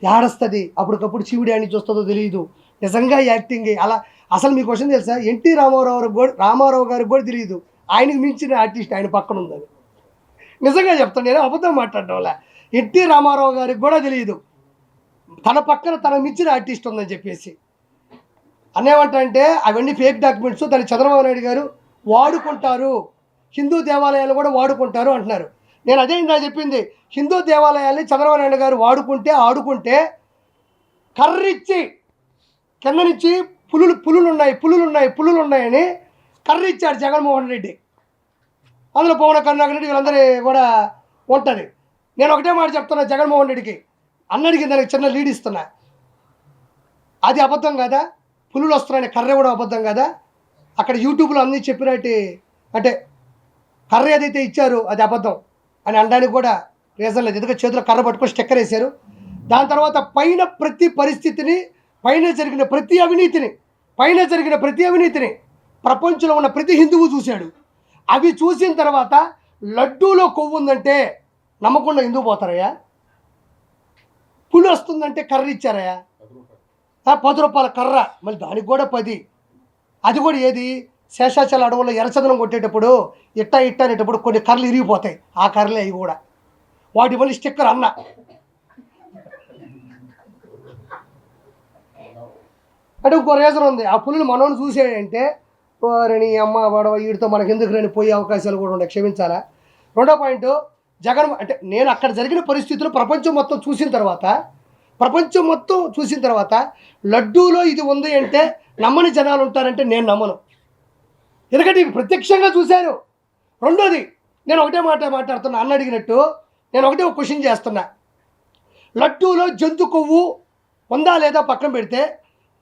ఏడస్తుంది, అప్పటికప్పుడు శివుడి అని చూస్తుందో తెలియదు, నిజంగా యాక్టింగ్ అలా. అసలు మీ క్వశ్చన్ తెలుసా, ఎన్టీ రామారావు గారికి కూడా తెలియదు ఆయనకు మించిన ఆర్టిస్ట్ ఆయన పక్కన ఉందని. నిజంగా చెప్తాను, నేను అబద్ధం మాట్లాడడం వల్ల. ఎన్టీ రామారావు గారికి కూడా తెలియదు తన పక్కన తన మించిన ఆర్టిస్ట్ ఉందని చెప్పేసి. అన్నేమంటే అవన్నీ ఫేక్ డాక్యుమెంట్స్, దాన్ని చంద్రబాబు నాయుడు గారు వాడుకుంటారు, హిందూ దేవాలయాలు కూడా వాడుకుంటారు అంటున్నారు. నేను అదే ఇందా చెప్పింది, హిందూ దేవాలయాల్ని చంద్రబాబు నాయుడు గారు ఆడుకుంటే కర్రిచ్చి కింద నుంచి పులులు ఉన్నాయని కర్రిచ్చాడు జగన్మోహన్ రెడ్డి. అందులో పవన్ కరుణాకర్ రెడ్డి వీళ్ళందరూ కూడా ఉంటుంది. నేను ఒకటే మాట చెప్తున్నా, జగన్మోహన్ రెడ్డికి అన్నడికి దానికి చిన్న లీడ్ ఇస్తున్నా, అది అబద్ధం కదా, పులులు వస్తున్నాయని కర్ర కూడా అబద్ధం కదా. అక్కడ యూట్యూబ్లో అన్నీ చెప్పినట్టు అంటే కర్ర ఏదైతే ఇచ్చారో అది అబద్ధం అని అనడానికి కూడా రీజన్ లేదు. ఎందుకంటే చేతిలో కర్ర పట్టుకొని స్టిక్కర్ వేశారు. దాని తర్వాత పైన ప్రతి పరిస్థితిని, పైన జరిగిన ప్రతి అవినీతిని ప్రపంచంలో ఉన్న ప్రతి హిందువు చూశాడు. అవి చూసిన తర్వాత లడ్డూలో కొవ్వు ఉందంటే నమ్మకుండా ఎందుకు పోతారయ్యా? పులి వస్తుందంటే కర్ర ఇచ్చారయ్యా, 10 రూపాయల కర్ర, మళ్ళీ దానికి కూడా 10. అది కూడా ఏది, శేషాచల అడవుల్లో ఎర్రచందనం కొట్టేటప్పుడు ఇట్ట అనేటప్పుడు కొన్ని కర్రలు ఇరిగిపోతాయి, ఆ కర్రలే అవి కూడా. వాటి మళ్ళీ స్టిక్కర్ అన్న. అంటే ఇంకో రీజన్ ఉంది, ఆ పులులు మనోని చూసేయంటే వారిని అమ్మ వాడవ వీడితో మనకి ఎందుకు రాని పోయే అవకాశాలు కూడా ఉన్నాయి, క్షమించాలా. రెండో పాయింట్, జగన్ అంటే నేను అక్కడ జరిగిన పరిస్థితులు ప్రపంచం మొత్తం చూసిన తర్వాత లడ్డూలో ఇది ఉంది అంటే నమ్మని జనాలు ఉంటారంటే నేను నమ్మను, ఎందుకంటే ఇవి ప్రత్యక్షంగా చూశాను. రెండోది, నేను ఒకటే మాట్లాడుతున్నా, అన్న అడిగినట్టు నేను ఒకటే ఒక క్వశ్చన్ చేస్తున్నా, లడ్డూలో జంతు కొవ్వు ఉందా లేదా పక్కన పెడితే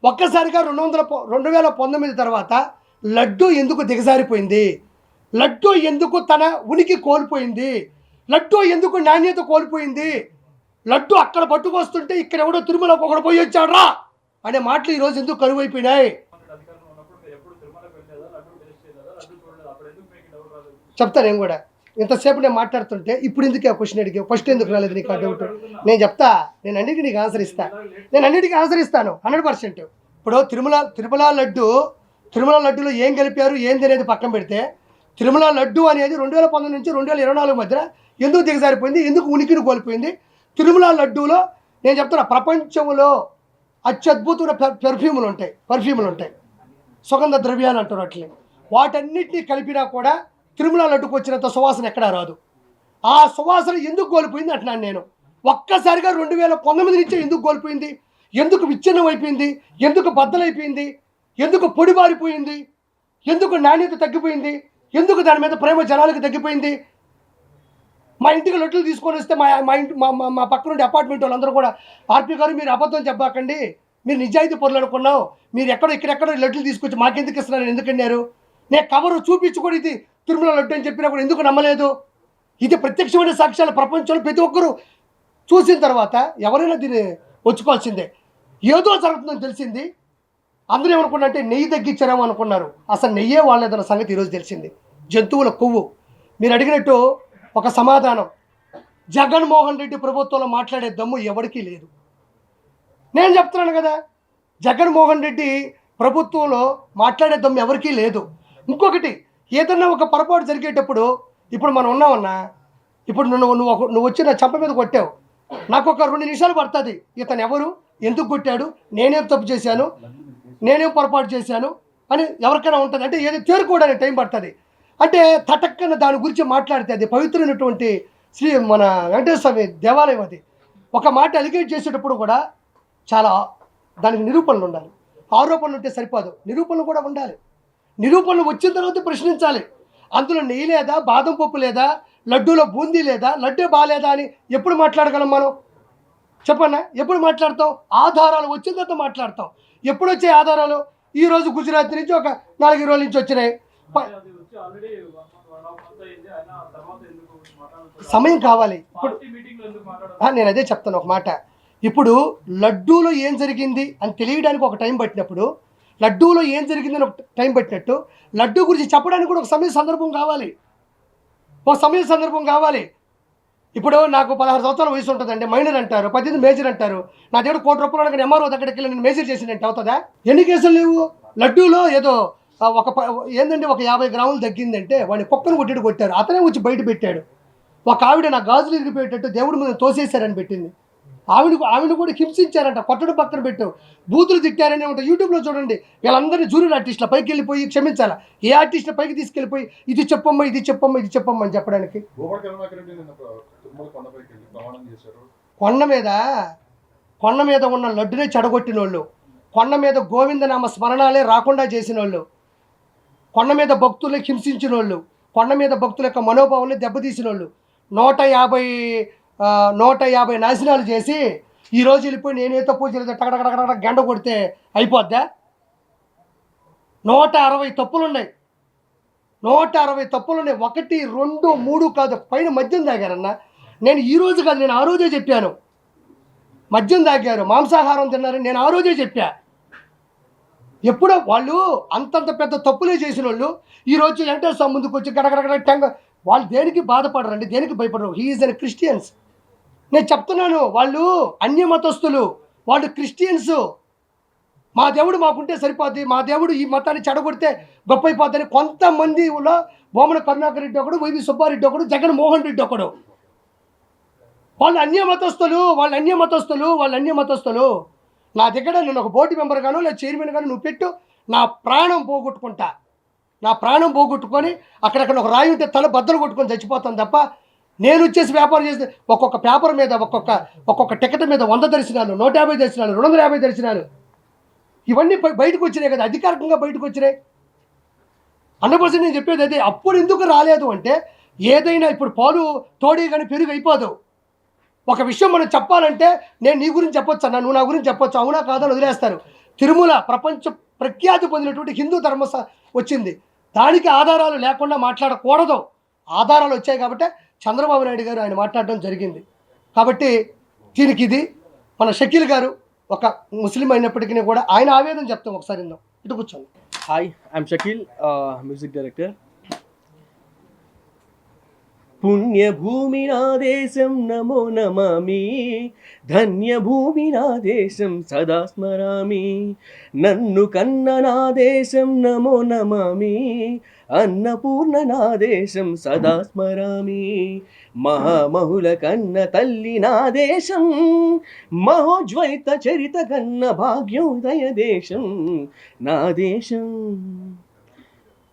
ఒక్కసారిగా 2019 తర్వాత లడ్డూ ఎందుకు దిగజారిపోయింది? లడ్డూ ఎందుకు తన ఉనికి కోల్పోయింది? లడ్డూ ఎందుకు నాణ్యత కోల్పోయింది? లడ్డూ అక్కడ పట్టుకొస్తుంటే ఇక్కడ ఎవడో తిరుమలకు ఒకడు పోయి వచ్చాడ్రా అనే మాటలు ఈరోజు ఎందుకు కరువైపోయినాయి? చెప్తాను నేను కూడా. ఇంతసేపు నేను మాట్లాడుతుంటే ఇప్పుడు ఎందుకు ఆ క్వశ్చన్ అడిగావు, ఫస్ట్ ఎందుకు రాలేదు నీకు ఆ డౌట్? నేను చెప్తా, నేను అన్నిటికీ నీకు ఆన్సర్ ఇస్తాను 100%. ఇప్పుడు తిరుమల లడ్డూలో ఏం కలిపారు ఏంది అనేది పక్కన పెడితే, తిరుమల లడ్డు అనేది 2019 నుంచి 2024 మధ్య ఎందుకు దిగజారిపోయింది, ఎందుకు ఉనికిని కోల్పోయింది? తిరుమల లడ్డూలో నేను చెప్తున్నా, ప్రపంచంలో అత్యద్భుతమైన పర్ఫ్యూములు ఉంటాయి, సుగంధ ద్రవ్యాలు అంటారు అట్లే. వాటన్నిటినీ కలిపినా కూడా తిరుమల లడ్డుకు వచ్చినంత సువాసన ఎక్కడా రాదు. ఆ సువాసన ఎందుకు కోల్పోయింది అంటున్నాను నేను. ఒక్కసారిగా 2019 నుంచే ఎందుకు కోల్పోయింది? ఎందుకు విచ్ఛిన్నం అయిపోయింది? ఎందుకు బద్దలైపోయింది? ఎందుకు పొడిబారిపోయింది? ఎందుకు నాణ్యత తగ్గిపోయింది? ఎందుకు దాని మీద ప్రేమ జనాలకు తగ్గిపోయింది? మా ఇంటికి లడ్డులు తీసుకొని వస్తే మా పక్క నుండి అపార్ట్మెంట్ వాళ్ళందరూ కూడా, ఆర్పీ గారు మీరు అబద్ధం చెప్పాకండి, మీరు నిజాయితీ పనులు అనుకున్నావు, మీరు ఇక్కడెక్కడో లడ్డులు తీసుకొచ్చి మాకెందుకు ఇస్తున్నారు, ఎందుకన్నారు? నేను కవరు చూపించి కూడా ఇది తిరుమల లడ్డు అని చెప్పినా కూడా ఎందుకు నమ్మలేదు? ఇది ప్రత్యక్షమైన సాక్ష్యాలు ప్రపంచంలో ప్రతి ఒక్కరూ చూసిన తర్వాత ఎవరైనా దీన్ని వచ్చుకోవాల్సిందే. ఏదో జరుగుతుందని తెలిసింది, అందరూ ఏమనుకున్నారంటే నెయ్యి తగ్గించారేమో అనుకున్నారు, అసలు నెయ్యే వాళ్ళేదన్న సంగతి ఈరోజు తెలిసింది. జంతువుల కొవ్వు. మీరు అడిగినట్టు ఒక సమాధానం, జగన్మోహన్ రెడ్డి ప్రభుత్వంలో మాట్లాడే దమ్ము ఎవరికీ లేదు. నేను చెప్తున్నాను కదా, జగన్మోహన్ రెడ్డి ప్రభుత్వంలో మాట్లాడే దమ్ము ఎవరికీ లేదు. ఇంకొకటి, ఏదన్నా ఒక పొరపాటు జరిగేటప్పుడు, ఇప్పుడు మనం ఉన్నామన్నా, ఇప్పుడు నువ్వు వచ్చి నా చెంప మీద కొట్టావు, నాకు ఒక 2 నిమిషాలు పడుతుంది ఇతను ఎవరు, ఎందుకు కొట్టాడు, నేనేం తప్పు చేశాను, నేనేం పొరపాటు చేశాను అని ఎవరికైనా ఉంటుంది. అంటే ఏదో తేరుకోవడానికి టైం పడుతుంది. అంటే తటక్కన దాని గురించి మాట్లాడితే అది పవిత్రమైనటువంటి మన వెంకటేశ్వర స్వామి దేవాలయం. అది ఒక మాట అలిగేట్ చేసేటప్పుడు కూడా చాలా దానికి నిరూపణలు ఉండాలి. ఆరోపణలు ఉంటే సరిపోదు, నిరూపణలు కూడా ఉండాలి. నిరూపణలు వచ్చిన తర్వాత ప్రశ్నించాలి. అందులో నెయ్యి లేదా, బాదం పప్పు లేదా, లడ్డూలో బూందీ లేదా, లడ్డే బాగాలేదా అని ఎప్పుడు మాట్లాడగలం మనం? చెప్పన్నా, ఎప్పుడు మాట్లాడతాం? ఆధారాలు వచ్చిన తర్వాత మాట్లాడతాం. ఎప్పుడు వచ్చే ఆధారాలు? ఈరోజు గుజరాత్ నుంచి ఒక 4 రోజుల నుంచి వచ్చినాయి, సమయం కావాలి. ఇప్పుడు నేను అదే చెప్తాను ఒక మాట. ఇప్పుడు లడ్డూలో ఏం జరిగింది అని తెలియడానికి ఒక టైం పట్టినప్పుడు, లడ్డూలో ఏం జరిగిందని ఒక టైం పట్టినట్టు లడ్డూ గురించి చెప్పడానికి కూడా ఒక సమయ సందర్భం కావాలి, ఒక సమయ సందర్భం కావాలి. ఇప్పుడు నాకు 16 సంవత్సరాల వయసు ఉంటుందండి, మైనర్ అంటారు, 18 మేజర్ అంటారు. నా దగ్గర ₹1,00,00,000 కానీ ఎంఆర్ఓ దగ్గరికి వెళ్ళి నేను మేజర్ చేసినట్టు అవుతుందా? ఎన్ని కేసులు లేవు? లడ్డూలో ఏదో ఏంటంటే ఒక 50 గ్రాములు తగ్గిందంటే వాడిని కుక్కను కొట్టారు, అతనే వచ్చి బయట పెట్టాడు. ఒక ఆవిడ నా గాజులు ఇరిగిపోయేటట్టు దేవుడి మీద తోసేశారని పెట్టింది. ఆవిడ కూడా హింసించారంట, కొట్టడం పక్కన పెట్టు, బూతులు తిట్టారని ఉంటాయి. యూట్యూబ్లో చూడండి, వీళ్ళందరినీ జూనియర్ ఆర్టిస్టుల పైకి వెళ్ళిపోయి క్షమించాలా, ఏ ఆర్టిస్టుల పైకి తీసుకెళ్ళిపోయి ఇది చెప్పమ్మా ఇది చెప్పమ్మా ఇది చెప్పమ్మా అని చెప్పడానికి. కొండ మీద ఉన్న లడ్డునే చెడగొట్టిన వాళ్ళు, కొండ మీద గోవిందనామ స్మరణాలే రాకుండా చేసిన వాళ్ళు, కొండ మీద భక్తుల్ని హింసించిన వాళ్ళు, కొండ మీద భక్తుల యొక్క మనోభావాన్ని దెబ్బతీసిన వాళ్ళు, 150 నాశనాలు చేసి ఈరోజు వెళ్ళిపోయి నేనేతో పూజలు టకటకటక గంట కొడితే అయిపోద్దా? 160 తప్పులున్నాయి, 160 తప్పులున్నాయి. 1, 2, 3 కాదు, పైన మద్యం తాగారన్న. నేను ఈరోజు కాదు, నేను ఆ రోజే చెప్పాను. మద్యం తాగారు, మాంసాహారం తిన్నారని నేను ఆ రోజే చెప్పా. ఎప్పుడో వాళ్ళు అంతంత పెద్ద తప్పులే చేసిన వాళ్ళు ఈరోజు వెంకటేశ్వర స్వామి ముందుకు వచ్చి గడగడగడ వాళ్ళు దేనికి బాధపడరండి, దేనికి భయపడరు. హీఈస్ అన్ క్రిస్టియన్స్. నేను చెప్తున్నాను, వాళ్ళు అన్య మతస్థులు, వాళ్ళు క్రిస్టియన్స్. మా దేవుడు మాకుంటే సరిపోద్ది, మా దేవుడు ఈ మతాన్ని చెడగొడితే గొప్ప అయిపోద్దని కొంతమందిలో బొమ్మన కరుణాకర్ రెడ్డి ఒకడు, వైవి సుబ్బారెడ్డి ఒకడు, జగన్మోహన్ రెడ్డి ఒకడు. వాళ్ళు అన్య మతస్థులు. నా దగ్గర నేను ఒక బోర్డు మెంబర్ గాను లేదా చైర్మన్ గాను నువ్వు పెట్టు, నా ప్రాణం పోగొట్టుకొని అక్కడక్కడ ఒక రాయి ఉంటే తల బద్దలు కొట్టుకొని చచ్చిపోతాను తప్ప నేను వచ్చేసి వ్యాపారం చేస్తే ఒక్కొక్క పేపర్ మీద ఒక్కొక్క టికెట్ మీద 100 దర్శనాలు, 150 దర్శనాలు, 250 దర్శనాలు, ఇవన్నీ బయటకు వచ్చినాయి కదా, అధికారికంగా బయటకు వచ్చినాయి. 100% నేను చెప్పేది అదే. అప్పుడు ఎందుకు రాలేదు అంటే, ఏదైనా ఇప్పుడు పాలు తోడి కానీ పెరుగు అయిపోదు. ఒక విషయం మనం చెప్పాలంటే నేను నీ గురించి చెప్పొచ్చు అన్న, నువ్వు నా గురించి చెప్పొచ్చు, అవునా కాదని వదిలేస్తారు. తిరుమల ప్రపంచ ప్రఖ్యాతి పొందినటువంటి హిందూ ధర్మ వచ్చింది, దానికి ఆధారాలు లేకుండా మాట్లాడకూడదు. ఆధారాలు వచ్చాయి కాబట్టి చంద్రబాబు నాయుడు గారు ఆయన మాట్లాడడం జరిగింది. కాబట్టి దీనికి ఇది మన షకీల్ గారు ఒక ముస్లిం అయినప్పటికీ కూడా ఆయన ఆవేదన చెప్తాం, ఒకసారి ఇందాం, ఇటు కూర్చోండి.
Hi, I'm Shakeel, music director. పుణ్యభూమి నా దేశం నమో నమామి, ధన్యభూమి నా దేశం సదా స్మరామి, నన్ను కన్న నా దేశం నమో నమామి, అన్నపూర్ణ నా దేశం సదా స్మరామి, మహామహుల కన్న తల్లి నా దేశం, మహోజ్వలిత చరిత కన్న భాగ్యోదయ దేశం నా దేశం.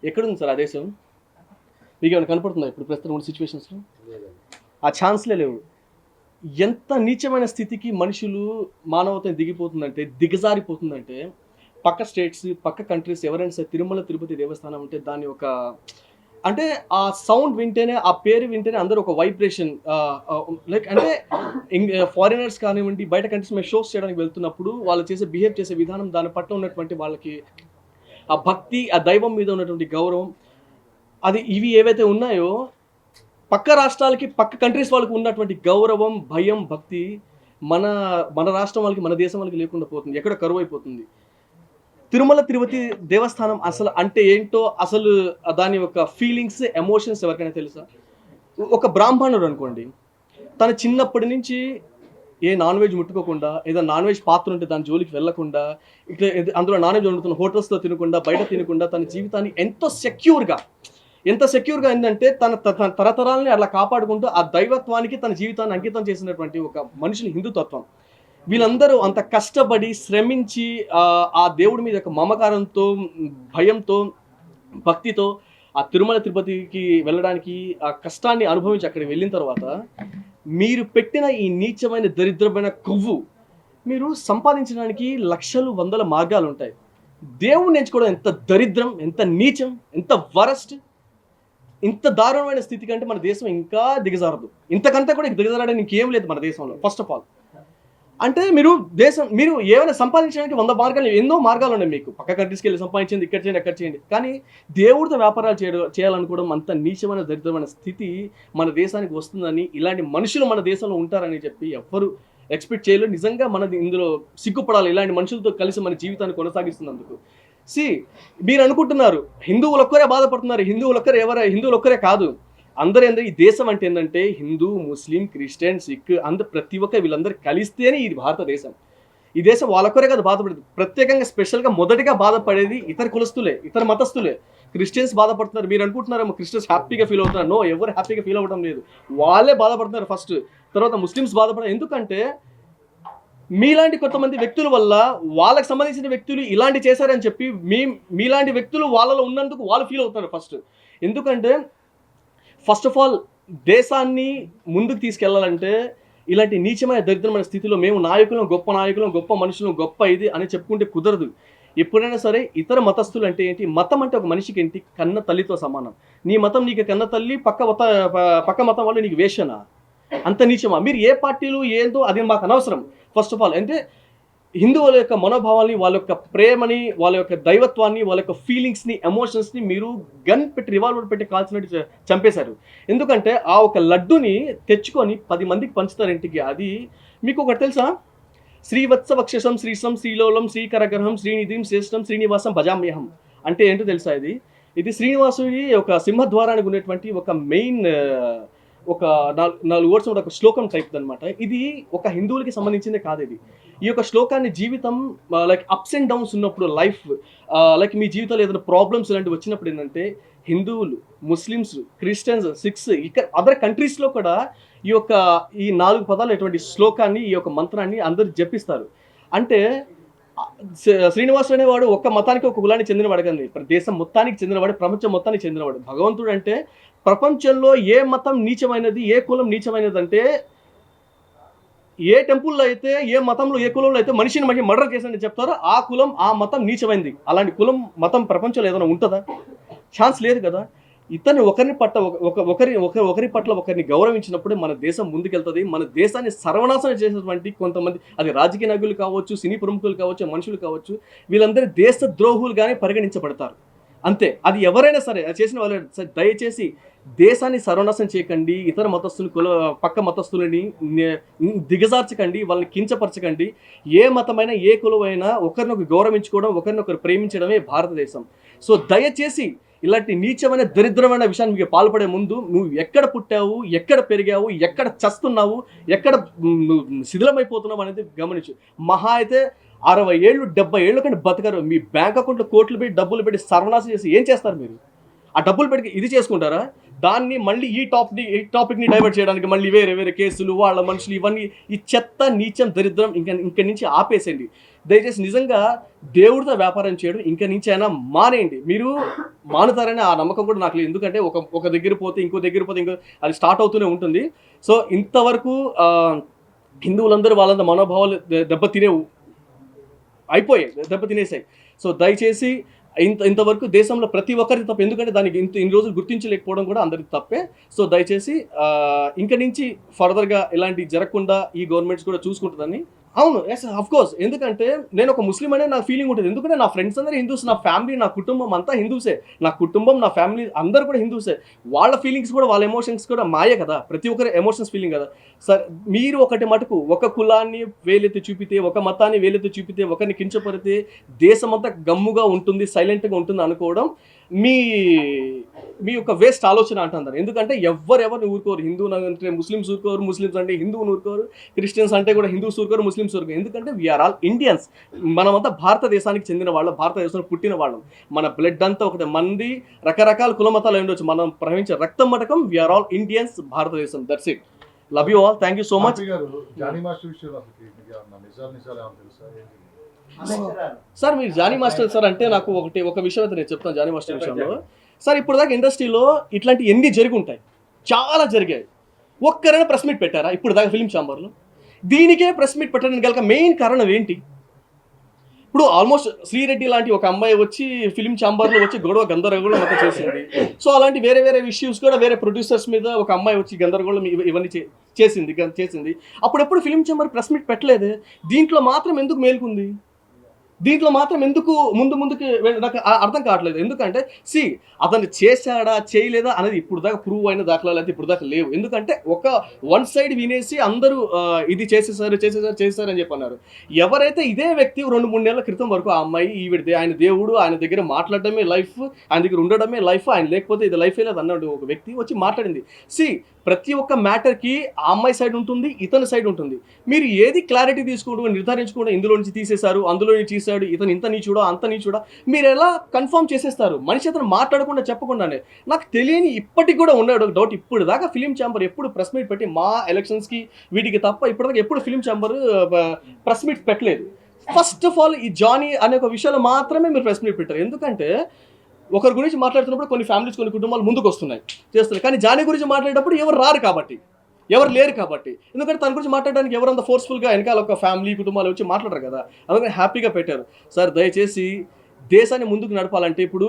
ఎక్కడుంది సార్ ఆ దేశం? మీకు ఏమైనా కనపడుతుందా ఇప్పుడు ప్రస్తుతం ఉన్న సిచ్యువేషన్స్లో? ఆ ఛాన్స్లే లేవు. ఎంత నీచమైన స్థితికి మనుషులు మానవతను దిగజారిపోతుందంటే పక్క స్టేట్స్, పక్క కంట్రీస్ ఎవరైనా సరే తిరుమల తిరుపతి దేవస్థానం అంటే దాని ఒక అంటే ఆ సౌండ్ వింటేనే, ఆ పేరు వింటేనే అందరూ ఒక వైబ్రేషన్, లైక్ అంటే ఫారినర్స్ కానివ్వండి, బయట కంట్రీస్ మీద షోస్ చేయడానికి వెళ్తున్నప్పుడు వాళ్ళు బిహేవ్ చేసే విధానం, దాని పట్ల ఉన్నటువంటి వాళ్ళకి ఆ భక్తి, ఆ దైవం మీద ఉన్నటువంటి గౌరవం, అది ఇవి ఏవైతే ఉన్నాయో పక్క రాష్ట్రాలకి, పక్క కంట్రీస్ వాళ్ళకి ఉన్నటువంటి గౌరవం, భయం, భక్తి మన రాష్ట్రం వాళ్ళకి, మన దేశం వాళ్ళకి లేకుండా పోతుంది, ఎక్కడ కరువు అయిపోతుంది. తిరుమల తిరుపతి దేవస్థానం అసలు అంటే ఏంటో, అసలు దాని యొక్క ఫీలింగ్స్, ఎమోషన్స్ ఎవరికైనా తెలుసా? ఒక బ్రాహ్మణుడు అనుకోండి, తన చిన్నప్పటి నుంచి ఏ నాన్ వెజ్ ముట్టుకోకుండా, ఏదైనా నాన్ వెజ్ పాత్ర ఉంటే దాని జోలికి వెళ్లకుండా, ఇట్లా అందులో నాన్ వెజ్ వండుతున్న హోటల్స్లో తినకుండా, బయట తినకుండా తన జీవితాన్ని ఎంత సెక్యూర్గా ఏంటంటే తన తరతరాలని అలా కాపాడుకుంటూ ఆ దైవత్వానికి తన జీవితాన్ని అంకితం చేసినటువంటి ఒక మనిషిని హిందుతత్వం. వీళ్ళందరూ అంత కష్టపడి శ్రమించి ఆ దేవుడి మీద ఒక మమకారంతో, భయంతో, భక్తితో ఆ తిరుమల తిరుపతికి వెళ్ళడానికి ఆ కష్టాన్ని అనుభవించి అక్కడికి వెళ్ళిన తర్వాత మీరు పెట్టిన ఈ నీచమైన దరిద్రమైన కొవ్వు మీరు సంపాదించడానికి లక్షలు, వందల మార్గాలు ఉంటాయి. దేవుడిని ఎంచుకోవడం ఎంత దరిద్రం, ఎంత నీచం, ఎంత వరస్ట్. ఇంత దారుణమైన స్థితి కంటే మన దేశం ఇంకా దిగజారదు. ఇంతకంటే కూడా దిగజారడానికి ఇంకేం లేదు మన దేశంలో. ఫస్ట్ ఆఫ్ ఆల్ అంటే మీరు ఏమైనా సంపాదించడానికి 100 మార్గాలు, ఎన్నో మార్గాలు ఉన్నాయి మీకు. పక్క కంట్రీస్కి వెళ్ళి సంపాదించింది, ఇక్కడ చేయండి, అక్కడ చేయండి. కానీ దేవుడితో వ్యాపారాలు చేయాలనుకోవడం అంత నీచమైన దరిద్రమైన స్థితి మన దేశానికి వస్తుందని, ఇలాంటి మనుషులు మన దేశంలో ఉంటారని చెప్పి ఎవ్వరు ఎక్స్పెక్ట్ చేయలేదు. నిజంగా మనది ఇందులో సిగ్గుపడాలి, ఇలాంటి మనుషులతో కలిసి మన జీవితాన్ని కొనసాగిస్తున్నందుకు. మీరు అనుకుంటున్నారు హిందువులు ఒక్కరే బాధపడుతున్నారు, హిందువులు ఒక్కరే కాదు, అందరూ ఈ దేశం అంటే ఏంటంటే హిందూ, ముస్లిం, క్రిస్టియన్, సిక్ ప్రతి ఒక్క వీళ్ళందరూ కలిస్తేనే ఇది భారతదేశం. ఈ దేశం వాళ్ళొక్కరే కాదు బాధపడేది, ప్రత్యేకంగా స్పెషల్గా మొదటిగా బాధపడేది ఇతర కులస్తులే, ఇతర మతస్థులే. క్రిస్టియన్స్ బాధపడుతున్నారు, మీరు అనుకుంటున్నారేమో క్రిస్టియన్స్ హ్యాపీగా ఫీల్ అవుతున్నారు. నో, ఎవరు హ్యాపీగా ఫీల్ అవ్వడం లేదు, వాళ్ళే బాధపడుతున్నారు ఫస్ట్. తర్వాత ముస్లిమ్స్ బాధపడతారు. ఎందుకంటే మీలాంటి కొంతమంది వ్యక్తుల వల్ల వాళ్ళకి సంబంధించిన వ్యక్తులు ఇలాంటి చేశారని చెప్పి మీలాంటి వ్యక్తులు వాళ్ళలో ఉన్నందుకు వాళ్ళు ఫీల్ అవుతారు ఫస్ట్. ఎందుకంటే ఫస్ట్ ఆఫ్ ఆల్ దేశాన్ని ముందుకు తీసుకెళ్లాలంటే ఇలాంటి నీచమైన దరిద్రమైన స్థితిలో మేము నాయకులం, గొప్ప మనుషులు, గొప్ప ఇది అని చెప్పుకుంటే కుదరదు. ఎప్పుడైనా సరే ఇతర మతస్థులు అంటే ఏంటి, మతం అంటే ఒక మనిషికి ఏంటి, కన్న తల్లితో సమానం. నీ మతం నీకు కన్న తల్లి, పక్క మతం వాళ్ళు నీకు వేషనా? అంత నీచమా? మీరు ఏ పార్టీలు ఏందో అది మాకు అనవసరం. ఫస్ట్ ఆఫ్ ఆల్ అంటే హిందువుల యొక్క మనోభావాల్ని, వాళ్ళ యొక్క ప్రేమని, వాళ్ళ యొక్క దైవత్వాన్ని, వాళ్ళ యొక్క ఫీలింగ్స్ని, ఎమోషన్స్ని మీరు గన్ పెట్టి, రివాల్వర్ పెట్టి కాల్చినట్టు చంపేశారు. ఎందుకంటే ఆ ఒక లడ్డుని తెచ్చుకొని 10 మందికి పంచుతారు ఇంటికి. అది మీకు ఒకటి తెలుసా? శ్రీవత్సవక్షసం శ్రీశం శ్రీలోలం శ్రీకరగ్రహం శ్రీనిధిం శ్రేష్టం శ్రీనివాసం భజామ్యహం అంటే ఏంటో తెలుసా? ఇది శ్రీనివాసుడి ఒక సింహద్వారానికి ఉన్నటువంటి ఒక మెయిన్ ఒక 4 వర్డ్స్ ఒక శ్లోకం టైప్ అనమాట. ఇది ఒక హిందువులకి సంబంధించిందే కాదు. ఈ యొక్క శ్లోకాన్ని జీవితం లైక్ అప్స్ అండ్ డౌన్స్ ఉన్నప్పుడు, లైఫ్ లైక్ మీ జీవితంలో ఏదైనా ప్రాబ్లమ్స్ ఇలాంటివి వచ్చినప్పుడు ఏంటంటే హిందువులు, ముస్లిమ్స్, క్రిస్టియన్స్, సిక్స్ ఇక్కడ అదర్ కంట్రీస్లో కూడా ఈ 4 పదాలు ఎటువంటి శ్లోకాన్ని, ఈ యొక్క మంత్రాన్ని అందరూ జపిస్తారు. అంటే శ్రీనివాసుడు అనేవాడు ఒక్క మతానికి, ఒక కులానికి చెందినవాడు కానీ దేశం మొత్తానికి చెందినవాడు, ప్రపంచం మొత్తానికి చెందినవాడు. భగవంతుడు అంటే ప్రపంచంలో ఏ మతం నీచమైనది, ఏ కులం నీచమైనది అంటే ఏ టెంపుల్లో అయితే, ఏ మతంలో, ఏ కులంలో అయితే మనిషిని మర్డర్ చేశారని చెప్తారో ఆ కులం, ఆ మతం నీచమైంది. అలాంటి కులం, మతం ప్రపంచంలో ఏదైనా ఉంటుందా? ఛాన్స్ లేదు కదా. ఇతన్ని ఒకరి పట్ల ఒకరిని గౌరవించినప్పుడు మన దేశం ముందుకెళ్తుంది. మన దేశాన్ని సర్వనాశనం చేసేటువంటి కొంతమంది, అది రాజకీయ నాయకులు కావచ్చు, సినీ ప్రముఖులు కావచ్చు, మనుషులు కావచ్చు, వీళ్ళందరూ దేశ ద్రోహులుగానే పరిగణించబడతారు. అంతే. అది ఎవరైనా సరే చేసిన వాళ్ళు దయచేసి దేశాన్ని సర్వనాశనం చేయకండి, ఇతర మతస్థులు, పక్క మతస్థులని దిగజార్చకండి, వాళ్ళని కించపరచకండి. ఏ మతమైనా, ఏ కులమైనా ఒకరినొకరు గౌరవించుకోవడం, ఒకరినొకరు ప్రేమించడమే భారతదేశం. సో దయచేసి ఇలాంటి నీచమైన దరిద్రమైన విషయాన్ని మీకు పాల్పడే ముందు నువ్వు ఎక్కడ పుట్టావు, ఎక్కడ పెరిగావు, ఎక్కడ చస్తున్నావు, ఎక్కడ శిథిలమైపోతున్నావు అనేది గమనించు. మహా అయితే 60 ఏళ్ళు 70 ఏళ్ళు కంటే బతకరు. మీ బ్యాంక్ అకౌంట్లో కోట్లు పెట్టి, డబ్బులు పెట్టి సర్వనాశం చేసి ఏం చేస్తారు మీరు? ఆ డబ్బులు పెట్టి ఇది చేసుకుంటారా? దాన్ని మళ్ళీ ఈ టాపిక్ని డైవర్ట్ చేయడానికి మళ్ళీ వేరే కేసులు, వాళ్ళ మనుషులు, ఇవన్నీ ఈ చెత్త నీచం దరిద్రం ఇంక నుంచి ఆపేసేయండి. దయచేసి నిజంగా దేవుడితో వ్యాపారం చేయడం ఇంక నుంచి అయినా మానేయండి. మీరు మానుతారని ఆ నమ్మకం కూడా నాకు లేదు. ఎందుకంటే ఒక దగ్గర పోతే ఇంకో అది స్టార్ట్ అవుతూనే ఉంటుంది. సో ఇంతవరకు హిందువులందరూ వాళ్ళంతా మనోభావాలు దెబ్బతినేసాయి. సో దయచేసి ఇంతవరకు దేశంలో ప్రతి ఒక్కరికి తప్ప, ఎందుకంటే దానికి ఇన్ని రోజులు గుర్తించలేకపోవడం కూడా అందరికి తప్పే. సో దయచేసి ఇంక నుంచి ఫర్దర్గా ఇలాంటివి జరగకుండా ఈ గవర్నమెంట్స్ కూడా చూసుకుంటుందని. అవును, ఎస్ అఫ్ కోర్స్. ఎందుకంటే నేను ఒక ముస్లిం అనే నా ఫీలింగ్ ఉంటుంది. ఎందుకంటే నా ఫ్రెండ్స్ అందరూ హిందూస్, నా ఫ్యామిలీ, నా కుటుంబం అంతా హిందూసే. నా కుటుంబం, నా ఫ్యామిలీ అందరూ కూడా హిందూసే. వాళ్ళ ఫీలింగ్స్ కూడా, వాళ్ళ ఎమోషన్స్ కూడా మాయే కదా. ప్రతి ఒక్కరి ఎమోషన్స్ ఫీలింగ్ కదా. సార్ మీరు ఒకటి మటుకు ఒక కులాన్ని వేలెత్తి చూపితే, ఒక మతాన్ని వేలెత్తి చూపితే, ఒకరిని కించపడితే దేశమంతా గమ్ముగా ఉంటుంది, సైలెంట్గా ఉంటుంది అనుకోవడం మీ యొక్క వేస్ట్ ఆలోచన అంటున్నారు. ఎందుకంటే ఎవరిని ఊరుకోరు. హిందూ అంటే ముస్లిమ్స్ ఊరుకోరు, ముస్లిమ్స్ అంటే హిందువుని ఊరుకోరు, క్రిస్టియన్స్ అంటే కూడా హిందూస్ ఊరుకోరు, ముస్లిమ్స్ ఊరుకోరు. ఎందుకంటే వీఆర్ ఆల్ ఇండియన్స్. మనమంతా భారతదేశానికి చెందిన వాళ్ళం, భారతదేశంలో పుట్టిన వాళ్ళం. మన బ్లడ్ అంతా ఒకటి. మంది రకరకాల కుల మతాలు ఉండొచ్చు, మనం ప్రవహించే రక్తం మటకం వీఆర్ ఆల్ ఇండియన్స్, భారతదేశం. That's it. Love you all. Thank you so much. Sir మీరు జానీ మాస్టర్ సార్ అంటే నాకు ఒక విషయం అయితే నేను చెప్తాను జానీ మాస్టర్ విషయంలో. సార్ ఇప్పుడు దాకా ఇండస్ట్రీలో ఇట్లాంటి ఎన్ని జరిగి ఉంటాయి, చాలా జరిగాయి. ఒక్కరైనా ప్రెస్ మీట్ పెట్టారా ఇప్పుడు దాకా ఫిలిం ఛాంబర్లో? దీనికే ప్రెస్ మీట్ పెట్టడానికి గల మెయిన్ కారణం ఏంటి? ఇప్పుడు ఆల్మోస్ట్ శ్రీరెడ్డి లాంటి ఒక అమ్మాయి వచ్చి ఫిలిం ఛాంబర్లో వచ్చి గొడవ గందరగోళం మొత్తం చేసింది. సో అలాంటి వేరే వేరే ఇష్యూస్ కూడా వేరే ప్రొడ్యూసర్స్ మీద ఒక అమ్మాయి వచ్చి గందరగోళం ఇవన్నీ చేసింది. అప్పుడెప్పుడు ఫిలిం ఛాంబర్ ప్రెస్ మీట్ పెట్టలేదు. దీంట్లో మాత్రం ఎందుకు మేలుకుంది? దీంట్లో మాత్రం ఎందుకు ముందుకు నాకు అర్థం కావట్లేదు. ఎందుకంటే అతను చేశాడా చేయలేదా అనేది ఇప్పుడు దాకా ప్రూవ్ అయిన దాఖలాలు అయితే ఇప్పుడు దాకా లేవు. ఎందుకంటే ఒక వన్ సైడ్ వినేసి అందరూ ఇది చేసేసారు అని చెప్పి అన్నారు. ఎవరైతే ఇదే వ్యక్తి 2-3 నెలల క్రితం వరకు ఆ అమ్మాయి ఈవిడ ఆయన దేవుడు, ఆయన దగ్గర మాట్లాడడమే లైఫ్, ఆయన దగ్గర ఉండడమే లైఫ్, ఆయన లేకపోతే ఇది లైఫే లేదు అన్నాడు ఒక వ్యక్తి వచ్చి మాట్లాడింది. ప్రతి ఒక్క మ్యాటర్కి ఆ అమ్మాయి సైడ్ ఉంటుంది, ఇతని సైడ్ ఉంటుంది. మీరు ఏది క్లారిటీ తీసుకోవడం నిర్ధారించుకోవడం, ఇందులో నుంచి తీసేశారు, అందులో నుంచి తీసాడు, ఇతను ఇంత నీచుడా అంత నీచుడా, మీరు ఎలా కన్ఫర్మ్ చేసేస్తారు? మనిషి అతను మాట్లాడకుండా చెప్పకుండానే. నాకు తెలియని ఇప్పటికి కూడా ఉన్నాడు ఒక డౌట్. ఇప్పుడు దాకా ఫిలిం ఛాంబర్ ఎప్పుడు ప్రెస్ మీట్ పెట్టి మా ఎలక్షన్స్కి వీటికి తప్ప ఇప్పటిదాకా ఎప్పుడు ఫిలిం ఛాంబర్ ప్రెస్ మీట్ పెట్టలేదు. ఫస్ట్ ఆఫ్ ఆల్ ఈ జానీ అనే ఒక విషయంలో మాత్రమే మీరు ప్రెస్ మీట్ పెట్టారు. ఎందుకంటే ఒకరి గురించి మాట్లాడుతున్నప్పుడు కొన్ని ఫ్యామిలీస్, కొన్ని కుటుంబాలు ముందుకు చేస్తున్నాయి. కానీ జానీ గురించి మాట్లాడేటప్పుడు ఎవరు రారు కాబట్టి, ఎవరు లేరు కాబట్టి. ఎందుకంటే తన గురించి మాట్లాడడానికి ఎవరు అంత ఫోర్స్ఫుల్గా వెనకాల ఒక ఫ్యామిలీ కుటుంబాలు వచ్చి మాట్లాడరు కదా. అందుకని హ్యాపీగా పెట్టారు. సార్ దయచేసి దేశాన్ని ముందుకు నడపాలంటే, ఇప్పుడు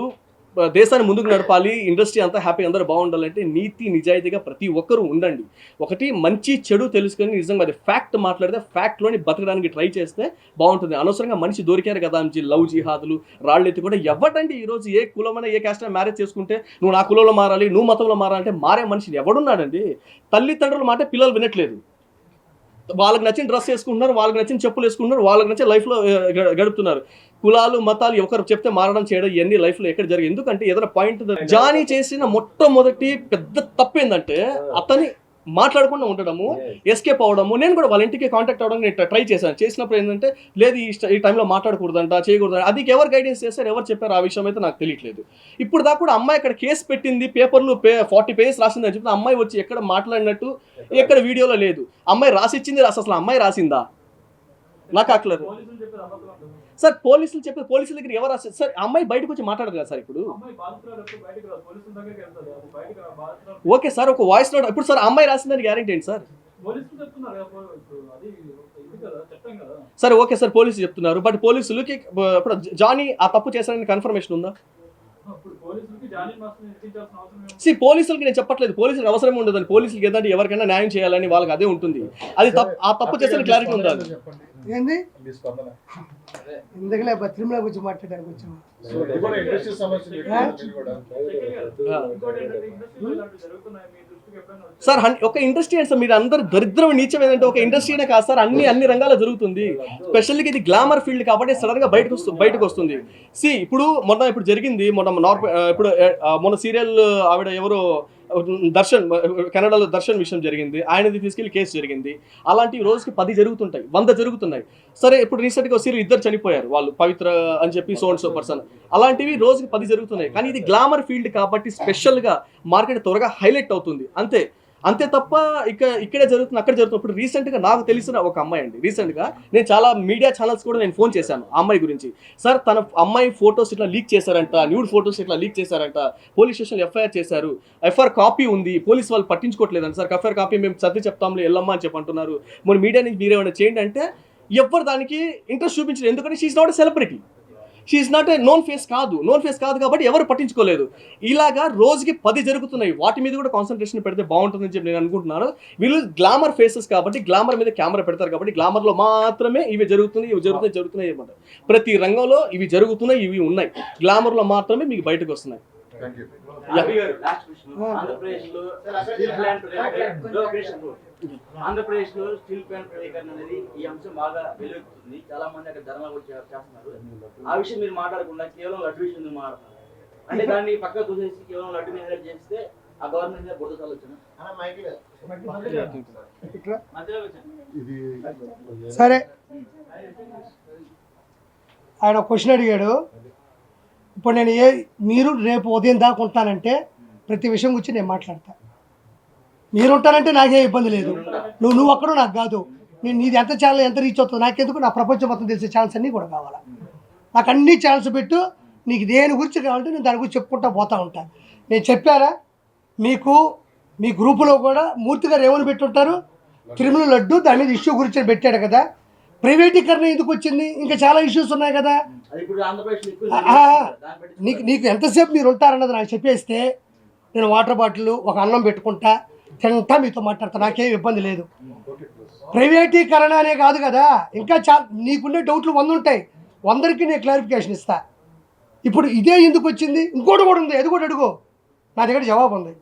దేశాన్ని ముందుకు నడపాలి, ఇండస్ట్రీ అంతా హ్యాపీగా అందరూ బాగుండాలంటే నీతి నిజాయితీగా ప్రతి ఒక్కరూ ఉండండి. ఒకటి మంచి చెడు తెలుసుకొని నిజంగా అది ఫ్యాక్ట్ మాట్లాడితే ఫ్యాక్ట్లోని బతకడానికి ట్రై చేస్తే బాగుంటుంది. అనవసరంగా మనిషి దొరికారు కదా అని లవ్ జిహాదులు రాళ్ళు ఎత్తి కూడా ఎవడండి ఈరోజు ఏ కులమైనా ఏ క్యాస్ట్ మ్యారేజ్ చేసుకుంటే నువ్వు నా కులంలో మారాలి, నువ్వు మతంలో మారాలంటే మారే మనిషి ఎవడున్నాడండి? తల్లిదండ్రుల మాట పిల్లలు వినట్లేదు. వాళ్ళకి నచ్చిన డ్రెస్ వేసుకుంటున్నారు, వాళ్ళకి నచ్చిన చెప్పులు వేసుకుంటున్నారు, వాళ్ళకి నచ్చిన లైఫ్లో గడుపుతున్నారు. కులాలు మతాలు ఒకరు చెప్తే మారడం చేయడం ఇవన్నీ లైఫ్లో ఎక్కడ జరిగింది? ఎందుకంటే ఏదైనా పాయింట్ జానీ చేసిన మొట్టమొదటి పెద్ద తప్పు ఏంటంటే అతని మాట్లాడకుండా ఉండడము, ఎస్కేప్ అవడము. నేను కూడా వాళ్ళ ఇంటికి కాంటాక్ట్ అవ్వడానికి నేను ట్రై చేసినప్పుడు ఏంటంటే లేదు ఈ టైంలో మాట్లాడకూడదంట, చేయకూడదంట. అది ఎవరు గైడెన్స్ చేస్తారు, ఎవరు చెప్పారు ఆ విషయం అయితే నాకు తెలియట్లేదు. ఇప్పుడు దాకా కూడా అమ్మాయి అక్కడ కేసు పెట్టింది, పేపర్లు 40 పేజెస్ రాసింది అని చెప్పి అమ్మాయి వచ్చి ఎక్కడ మాట్లాడినట్టు ఎక్కడ వీడియోలో లేదు. అమ్మాయి రాసిచ్చింది అసలు అమ్మాయి రాసిందా నాకు అక్కలేదు. సార్ పోలీసులు చెప్పేది, పోలీసుల దగ్గర ఎవరు రాశారు సార్? అమ్మాయి బయటకు వచ్చి మాట్లాడదు కదా సార్. ఇప్పుడు ఓకే సార్, ఒక వాయిస్ నోట్ ఇప్పుడు సార్ అమ్మాయి రాసిందని గ్యారెంటీ ఏంటి సార్? సరే ఓకే సార్, పోలీసులు చెప్తున్నారు. బట్ పోలీసులకి ఇప్పుడు జానీ ఆ తప్పు చేశారని కన్ఫర్మేషన్ ఉందా? పోలీసులకి నేను చెప్పట్లేదు, పోలీసులకు అవసరం ఉండదని. పోలీసులకి ఏదంటే ఎవరికైనా న్యాయం చేయాలని వాళ్ళకి అదే ఉంటుంది. అది ఆ తప్పు చేసిన క్లారిటీ ఉండాలి.
ఏంది ఎందుకులే తిరుమల గురించి మాట్లాడడానికి వచ్చాము. సార్ ఒక ఇండస్ట్రీ అంటే సార్ మీరు అందరు దరిద్రం నీచం ఏదంటే ఒక ఇండస్ట్రీనే కాదు సార్, అన్ని రంగాల్లో జరుగుతుంది. స్పెషల్గా ఇది గ్లామర్ ఫీల్డ్ కాబట్టి సడన్ గా బయటకు వస్తుంది. ఇప్పుడు జరిగింది మొన్న సీరియల్ ఆవిడ ఎవరు దర్శన్, కెనడాలో దర్శన్ విషయం జరిగింది, ఆయనది తీసుకెళ్లి కేసు జరిగింది. అలాంటివి రోజుకి 10 జరుగుతుంటాయి, 100 జరుగుతున్నాయి. సరే ఇప్పుడు రీసెంట్గా సీరియల్ 2 చనిపోయారు, వాళ్ళు పవిత్ర అని చెప్పి సో అండ్ సో పర్సన్. అలాంటివి రోజుకి 10 జరుగుతున్నాయి. కానీ ఇది గ్లామర్ ఫీల్డ్ కాబట్టి స్పెషల్గా మార్కెట్ త్వరగా హైలైట్ అవుతుంది, అంతే తప్ప ఇక్కడే జరుగుతుంది అక్కడ జరుగుతుంది. ఇప్పుడు రీసెంట్గా నాకు తెలిసిన ఒక అమ్మాయి అండి, రీసెంట్గా నేను చాలా మీడియా ఛానల్స్ కూడా నేను ఫోన్ చేశాను ఆ అమ్మాయి గురించి. సార్ తన అమ్మాయి ఫొటోస్ ఇట్లా లీక్ చేశారంట, న్యూడ్ ఫొటోస్ ఇట్లా లీక్ చేశారంట, పోలీస్ స్టేషన్లో ఎఫ్ఐఆర్ చేశారు, ఎఫ్ఐఆర్ కాపీ ఉంది, పోలీస్ వాళ్ళు పట్టించుకోవట్లేదంట. సార్ ఎఫ్ఐఆర్ కాపీ మేము సర్ది చెప్తాంలే వెళ్ళమ్మా అని చెప్పి అంటున్నారు. మరి మీడియా నుంచి మీరేమైనా చేయండి అంటే ఎవరు దానికి ఇంట్రెస్ట్ చూపించలేదు. ఎందుకంటే she's not a celebrity, she's not a known face కాదు కాబట్టి ఎవరు పట్టించుకోలేదు. ఇలాగా రోజుకి 10 జరుగుతున్నాయి. వాటి మీద కూడా కాన్సన్ట్రేషన్ పెడితే బాగుంటుందని చెప్పి నేను అనుకుంటున్నాను. వీళ్ళు గ్లామర్ ఫేసెస్ కాబట్టి గ్లామర్ మీద కెమెరా పెడతారు కాబట్టి గ్లామర్లో మాత్రమే ఇవి జరుగుతున్నాయి అనమాట. ప్రతి రంగంలో ఇవి జరుగుతున్నాయి, ఇవి ఉన్నాయి, గ్లామర్లో మాత్రమే మీకు బయటకు వస్తున్నాయి.
ఆంధ్రప్రదేశ్ లో స్టీల్ ప్లాంట్ ప్రైవేటీకరణ అనేది ఈ అంశం బాగా వెలువెత్తుతుంది. చాలా మంది అక్కడ ధర్నా కూడా చేస్తున్నారు. ఆ విషయం మీరు మాట్లాడకుండా కేవలం లడ్డు విషయం మాట్లాడుతున్నారు. అంటే దాన్ని పక్కకు చూసేసి కేవలం లడ్డు మీద చేస్తే ఆ గవర్నమెంట్ మీద బురద ఆలోచన.
సరే ఆయన క్వశ్చన్ అడిగాడు. ఇప్పుడు నేను మీరు రేపు ఉదయం దాకా ఉంటానంటే ప్రతి విషయం గురించి నేను మాట్లాడతా. మీరు ఉంటానంటే నాకే ఇబ్బంది లేదు. నువ్వు అక్కడ నాకు కాదు, నేను నీది ఎంత ఛానల్ ఎంత రీచ్ అవుతుందో నాకెందుకు, నా ప్రపంచం మొత్తం తెలిసే ఛానల్స్ అన్నీ కూడా కావాలా. నాకు అన్ని ఛానల్స్ పెట్టు, నీకు దేని గురించి కావాలంటే నేను దాని గురించి చెప్పుకుంటా పోతూ ఉంటాను. నేను చెప్పారా మీకు, మీ గ్రూపులో కూడా మూర్తి గారు ఏమని పెట్టుంటారు, తిరుమల లడ్డు దాని మీద ఇష్యూ గురించి పెట్టాడు కదా. ప్రైవేటీకరణ ఎందుకు వచ్చింది? ఇంకా చాలా ఇష్యూస్ ఉన్నాయి కదా.
అది ఇప్పుడు ఆంధ్రప్రదేశ్ ఎక్కువ
ఆ,
దాన్ని బట్టి
నీకు ఎంతసేపు మీరు ఉంటారన్నది నాకు చెప్పేస్తే నేను వాటర్ బాటిల్ ఒక అన్నం పెట్టుకుంటా తింటా మీతో మాట్లాడతా, నాకేం ఇబ్బంది లేదు. ప్రైవేటీకరణ అనే కాదు కదా, ఇంకా నీకుండే డౌట్లు 100 ఉంటాయి, 100కి నేను క్లారిఫికేషన్ ఇస్తా. ఇప్పుడు ఇదే ఎందుకు వచ్చింది? ఇంకోటి కూడా ఉంది, అది కూడా అడుగు, నా దగ్గర జవాబు ఉంది.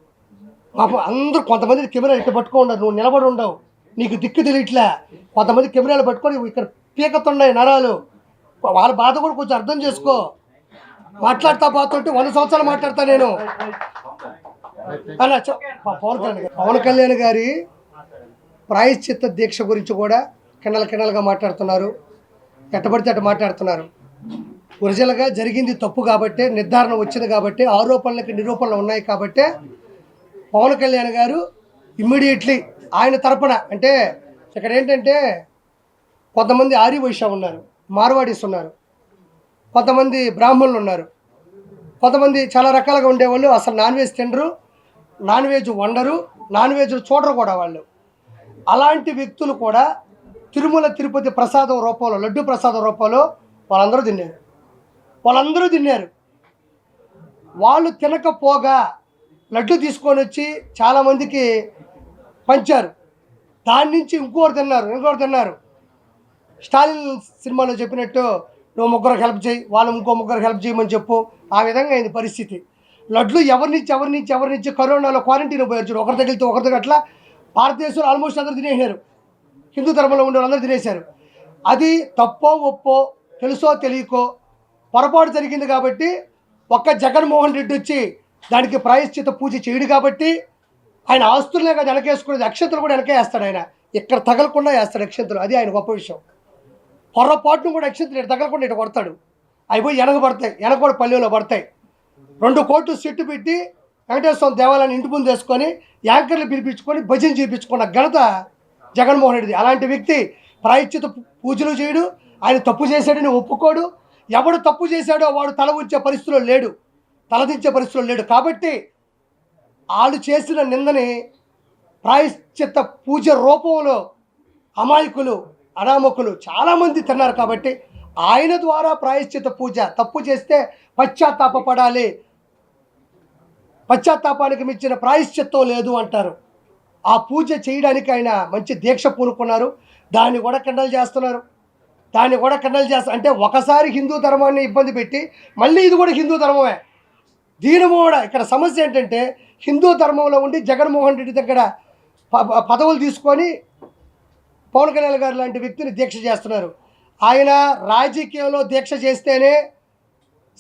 పాపం అందరూ కొంతమంది కెమెరా ఇట్లా పట్టుకో ఉండరు, నువ్వు నిలబడి ఉండవు, నీకు దిక్కు తెలియట్లే. కొంతమంది కెమెరాలు పట్టుకొని ఇక్కడ పీకతున్నాయి నరాలు, వాళ్ళ బాధ కూడా కొంచెం అర్థం చేసుకో. మాట్లాడతా పోతుంటే 100 సంవత్సరాలు మాట్లాడతా నేను. అలా పవన్ కళ్యాణ్ గారి ప్రాయశ్చిత్త దీక్ష గురించి కూడా కిన్నలుగా మాట్లాడుతున్నారు, ఎట్టబడితే అట్ట మాట్లాడుతున్నారు. ఒరిజినల్గా జరిగింది తప్పు కాబట్టే, నిర్ధారణ వచ్చింది కాబట్టి, ఆరోపణలకి నిరూపణలు ఉన్నాయి కాబట్టే పవన్ కళ్యాణ్ గారు ఇమ్మీడియట్లీ ఆయన తరపున, అంటే ఇక్కడ ఏంటంటే కొంతమంది ఆర్యవైశ్య ఉన్నారు, మార్వాడీస్ ఉన్నారు, కొంతమంది బ్రాహ్మణులు ఉన్నారు, కొంతమంది చాలా రకాలుగా ఉండేవాళ్ళు అసలు నాన్ వెజ్ తినరు, నాన్ వెజ్ వండరు, నాన్ వెజ్ చూడరు కూడా వాళ్ళు. అలాంటి వ్యక్తులు కూడా తిరుమల తిరుపతి ప్రసాదం రూపంలో, లడ్డు ప్రసాదం రూపంలో వాళ్ళందరూ తిన్నారు. వాళ్ళు తినకపోగా లడ్డు తీసుకొని వచ్చి చాలామందికి పంచారు. దాని నుంచి ఇంకోరు తిన్నారు. స్టాలిన్ సినిమాలో చెప్పినట్టు నువ్వు ముగ్గురికి హెల్ప్ చేయి, వాళ్ళు ఇంకో ముగ్గురికి హెల్ప్ చేయమని చెప్పు. ఆ విధంగా అయింది పరిస్థితి. లడ్లు ఎవరి నుంచి కరోనాలో క్వారంటైన్ పోయారు చూడు, ఒకరి తగిలితే ఒకరి దగ్గర, అట్లా భారతదేశంలో ఆల్మోస్ట్ అందరూ తినేసారు, హిందూ ధర్మంలో ఉండే వాళ్ళందరూ తినేశారు. అది తప్పో ఒప్పో, తెలుసో తెలియకో పొరపాటు జరిగింది కాబట్టి ఒక్క జగన్మోహన్ రెడ్డి వచ్చి దానికి ప్రాయశ్చిత పూజ చేయడు కాబట్టి ఆయన ఆస్తులనే కదా వెనకేసుకునేది, అక్షంతలు కూడా వెనకేస్తాడు ఆయన, ఇక్కడ తగలకుండా వేస్తాడు అక్షంతలు. అది ఆయన గొప్ప విషయం. పొరపాటును కూడా అక్షంతలు ఇటు తగలకుండా ఇటు కొడతాడు, అవి పోయి వెనక కూడా పల్లెలో పడతాయి. 2 కోట్లు సెట్టు పెట్టి వెంకటేశ్వర స్వామి దేవాలయాన్ని ఇంటి ముందు వేసుకొని యాంకర్లు పిలిపించుకొని భజన చేయించుకున్న ఘనత జగన్మోహన్ రెడ్డిది. అలాంటి వ్యక్తి ప్రాయశ్చిత పూజలు చేయడు, ఆయన తప్పు చేశాడని ఒప్పుకోడు. ఎవడు తప్పు చేశాడో వాడు తల ఉంచే పరిస్థితిలో లేడు, తలదించే పరిస్థితిలో లేడు. కాబట్టి వాళ్ళు చేసిన నిందని ప్రాయశ్చిత్త పూజ రూపంలో అమాయకులు, అనామకులు చాలామంది తిన్నారు. కాబట్టి ఆయన ద్వారా ప్రాయశ్చిత్త పూజ, తప్పు చేస్తే పశ్చాత్తాపడాలి, పశ్చాత్తాపానికి మించిన ప్రాయశ్చిత్తం లేదు అంటారు. ఆ పూజ చేయడానికి ఆయన మంచి దీక్ష పూనుకున్నారు. దాన్ని కూడా కండలు చేస్తున్నారు. అంటే ఒకసారి హిందూ ధర్మాన్ని ఇబ్బంది పెట్టి మళ్ళీ ఇది కూడా హిందూ ధర్మమే. దీని కూడా ఇక్కడ సమస్య ఏంటంటే హిందూ ధర్మంలో ఉండి జగన్మోహన్ రెడ్డి దగ్గర పదవులు తీసుకొని పవన్ కళ్యాణ్ గారు లాంటి వ్యక్తిని దీక్ష చేస్తున్నారు. ఆయన రాజకీయంలో దీక్ష చేస్తేనే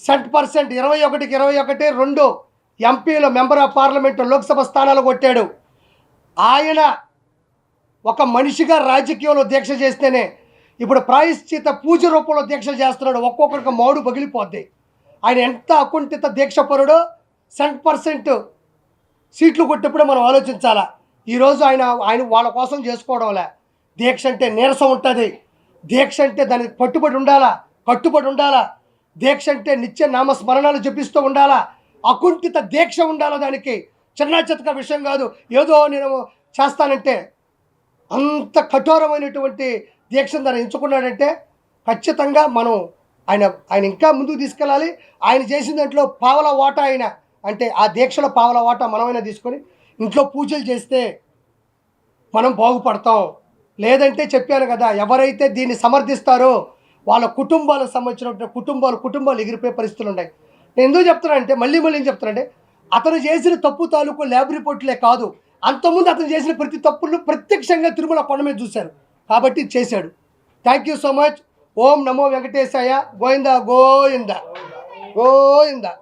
100% 21కి 21 2 ఎంపీలు, మెంబర్ ఆఫ్ పార్లమెంటు, లోక్సభ స్థానాలు కొట్టాడు. ఆయన ఒక మనిషిగా రాజకీయంలో దీక్ష చేస్తేనే ఇప్పుడు ప్రాయశ్చిత పూజ రూపంలో దీక్ష చేస్తున్నాడు. ఒక్కొక్కరికి మాడు పగిలిపోద్ది. ఆయన ఎంత అకుంఠిత దీక్షపరుడో 100% సీట్లు కొట్టినప్పుడు మనం ఆలోచించాలా. ఈరోజు ఆయన వాళ్ళ కోసం చేసుకోవడంలే. దీక్ష అంటే నీరసం ఉంటుంది, దీక్ష అంటే దానికి కట్టుబడి ఉండాలా, దీక్ష అంటే నిత్య నామస్మరణాలు జపిస్తూ ఉండాలా, అకుంఠిత దీక్ష ఉండాలా. దానికి చిన్న చితక విషయం కాదు, ఏదో నేను చేస్తానంటే. అంత కఠోరమైనటువంటి దీక్షను దాన్ని ఎంచుకున్నాడంటే ఖచ్చితంగా మనం ఆయన ఇంకా ముందుకు తీసుకెళ్ళాలి. ఆయన చేసిన దాంట్లో పావలా వాటా ఆయన, అంటే ఆ దీక్షలో పావలా వాటా మనమైనా తీసుకొని ఇంట్లో పూజలు చేస్తే మనం బాగుపడతాం. లేదంటే చెప్పాను కదా, ఎవరైతే దీన్ని సమర్థిస్తారో వాళ్ళ కుటుంబాలకు సంబంధించిన కుటుంబాలు ఎగిరిపోయే పరిస్థితులు ఉన్నాయి. నేను ఎందుకు చెప్తున్నానంటే మళ్ళీ ఏం చెప్తున్నానంటే అతను చేసిన తప్పు తాలూకు ల్యాబ్ రిపోర్ట్లే కాదు, అంతకుముందు అతను చేసిన ప్రతి తప్పులను ప్రత్యక్షంగా తిరుమల కొండ మీద చూశారు కాబట్టి చేశాడు. Thank you so much. ఓం నమో వెంకటేశాయ. గోవిందా గోవిందా గోవిందా.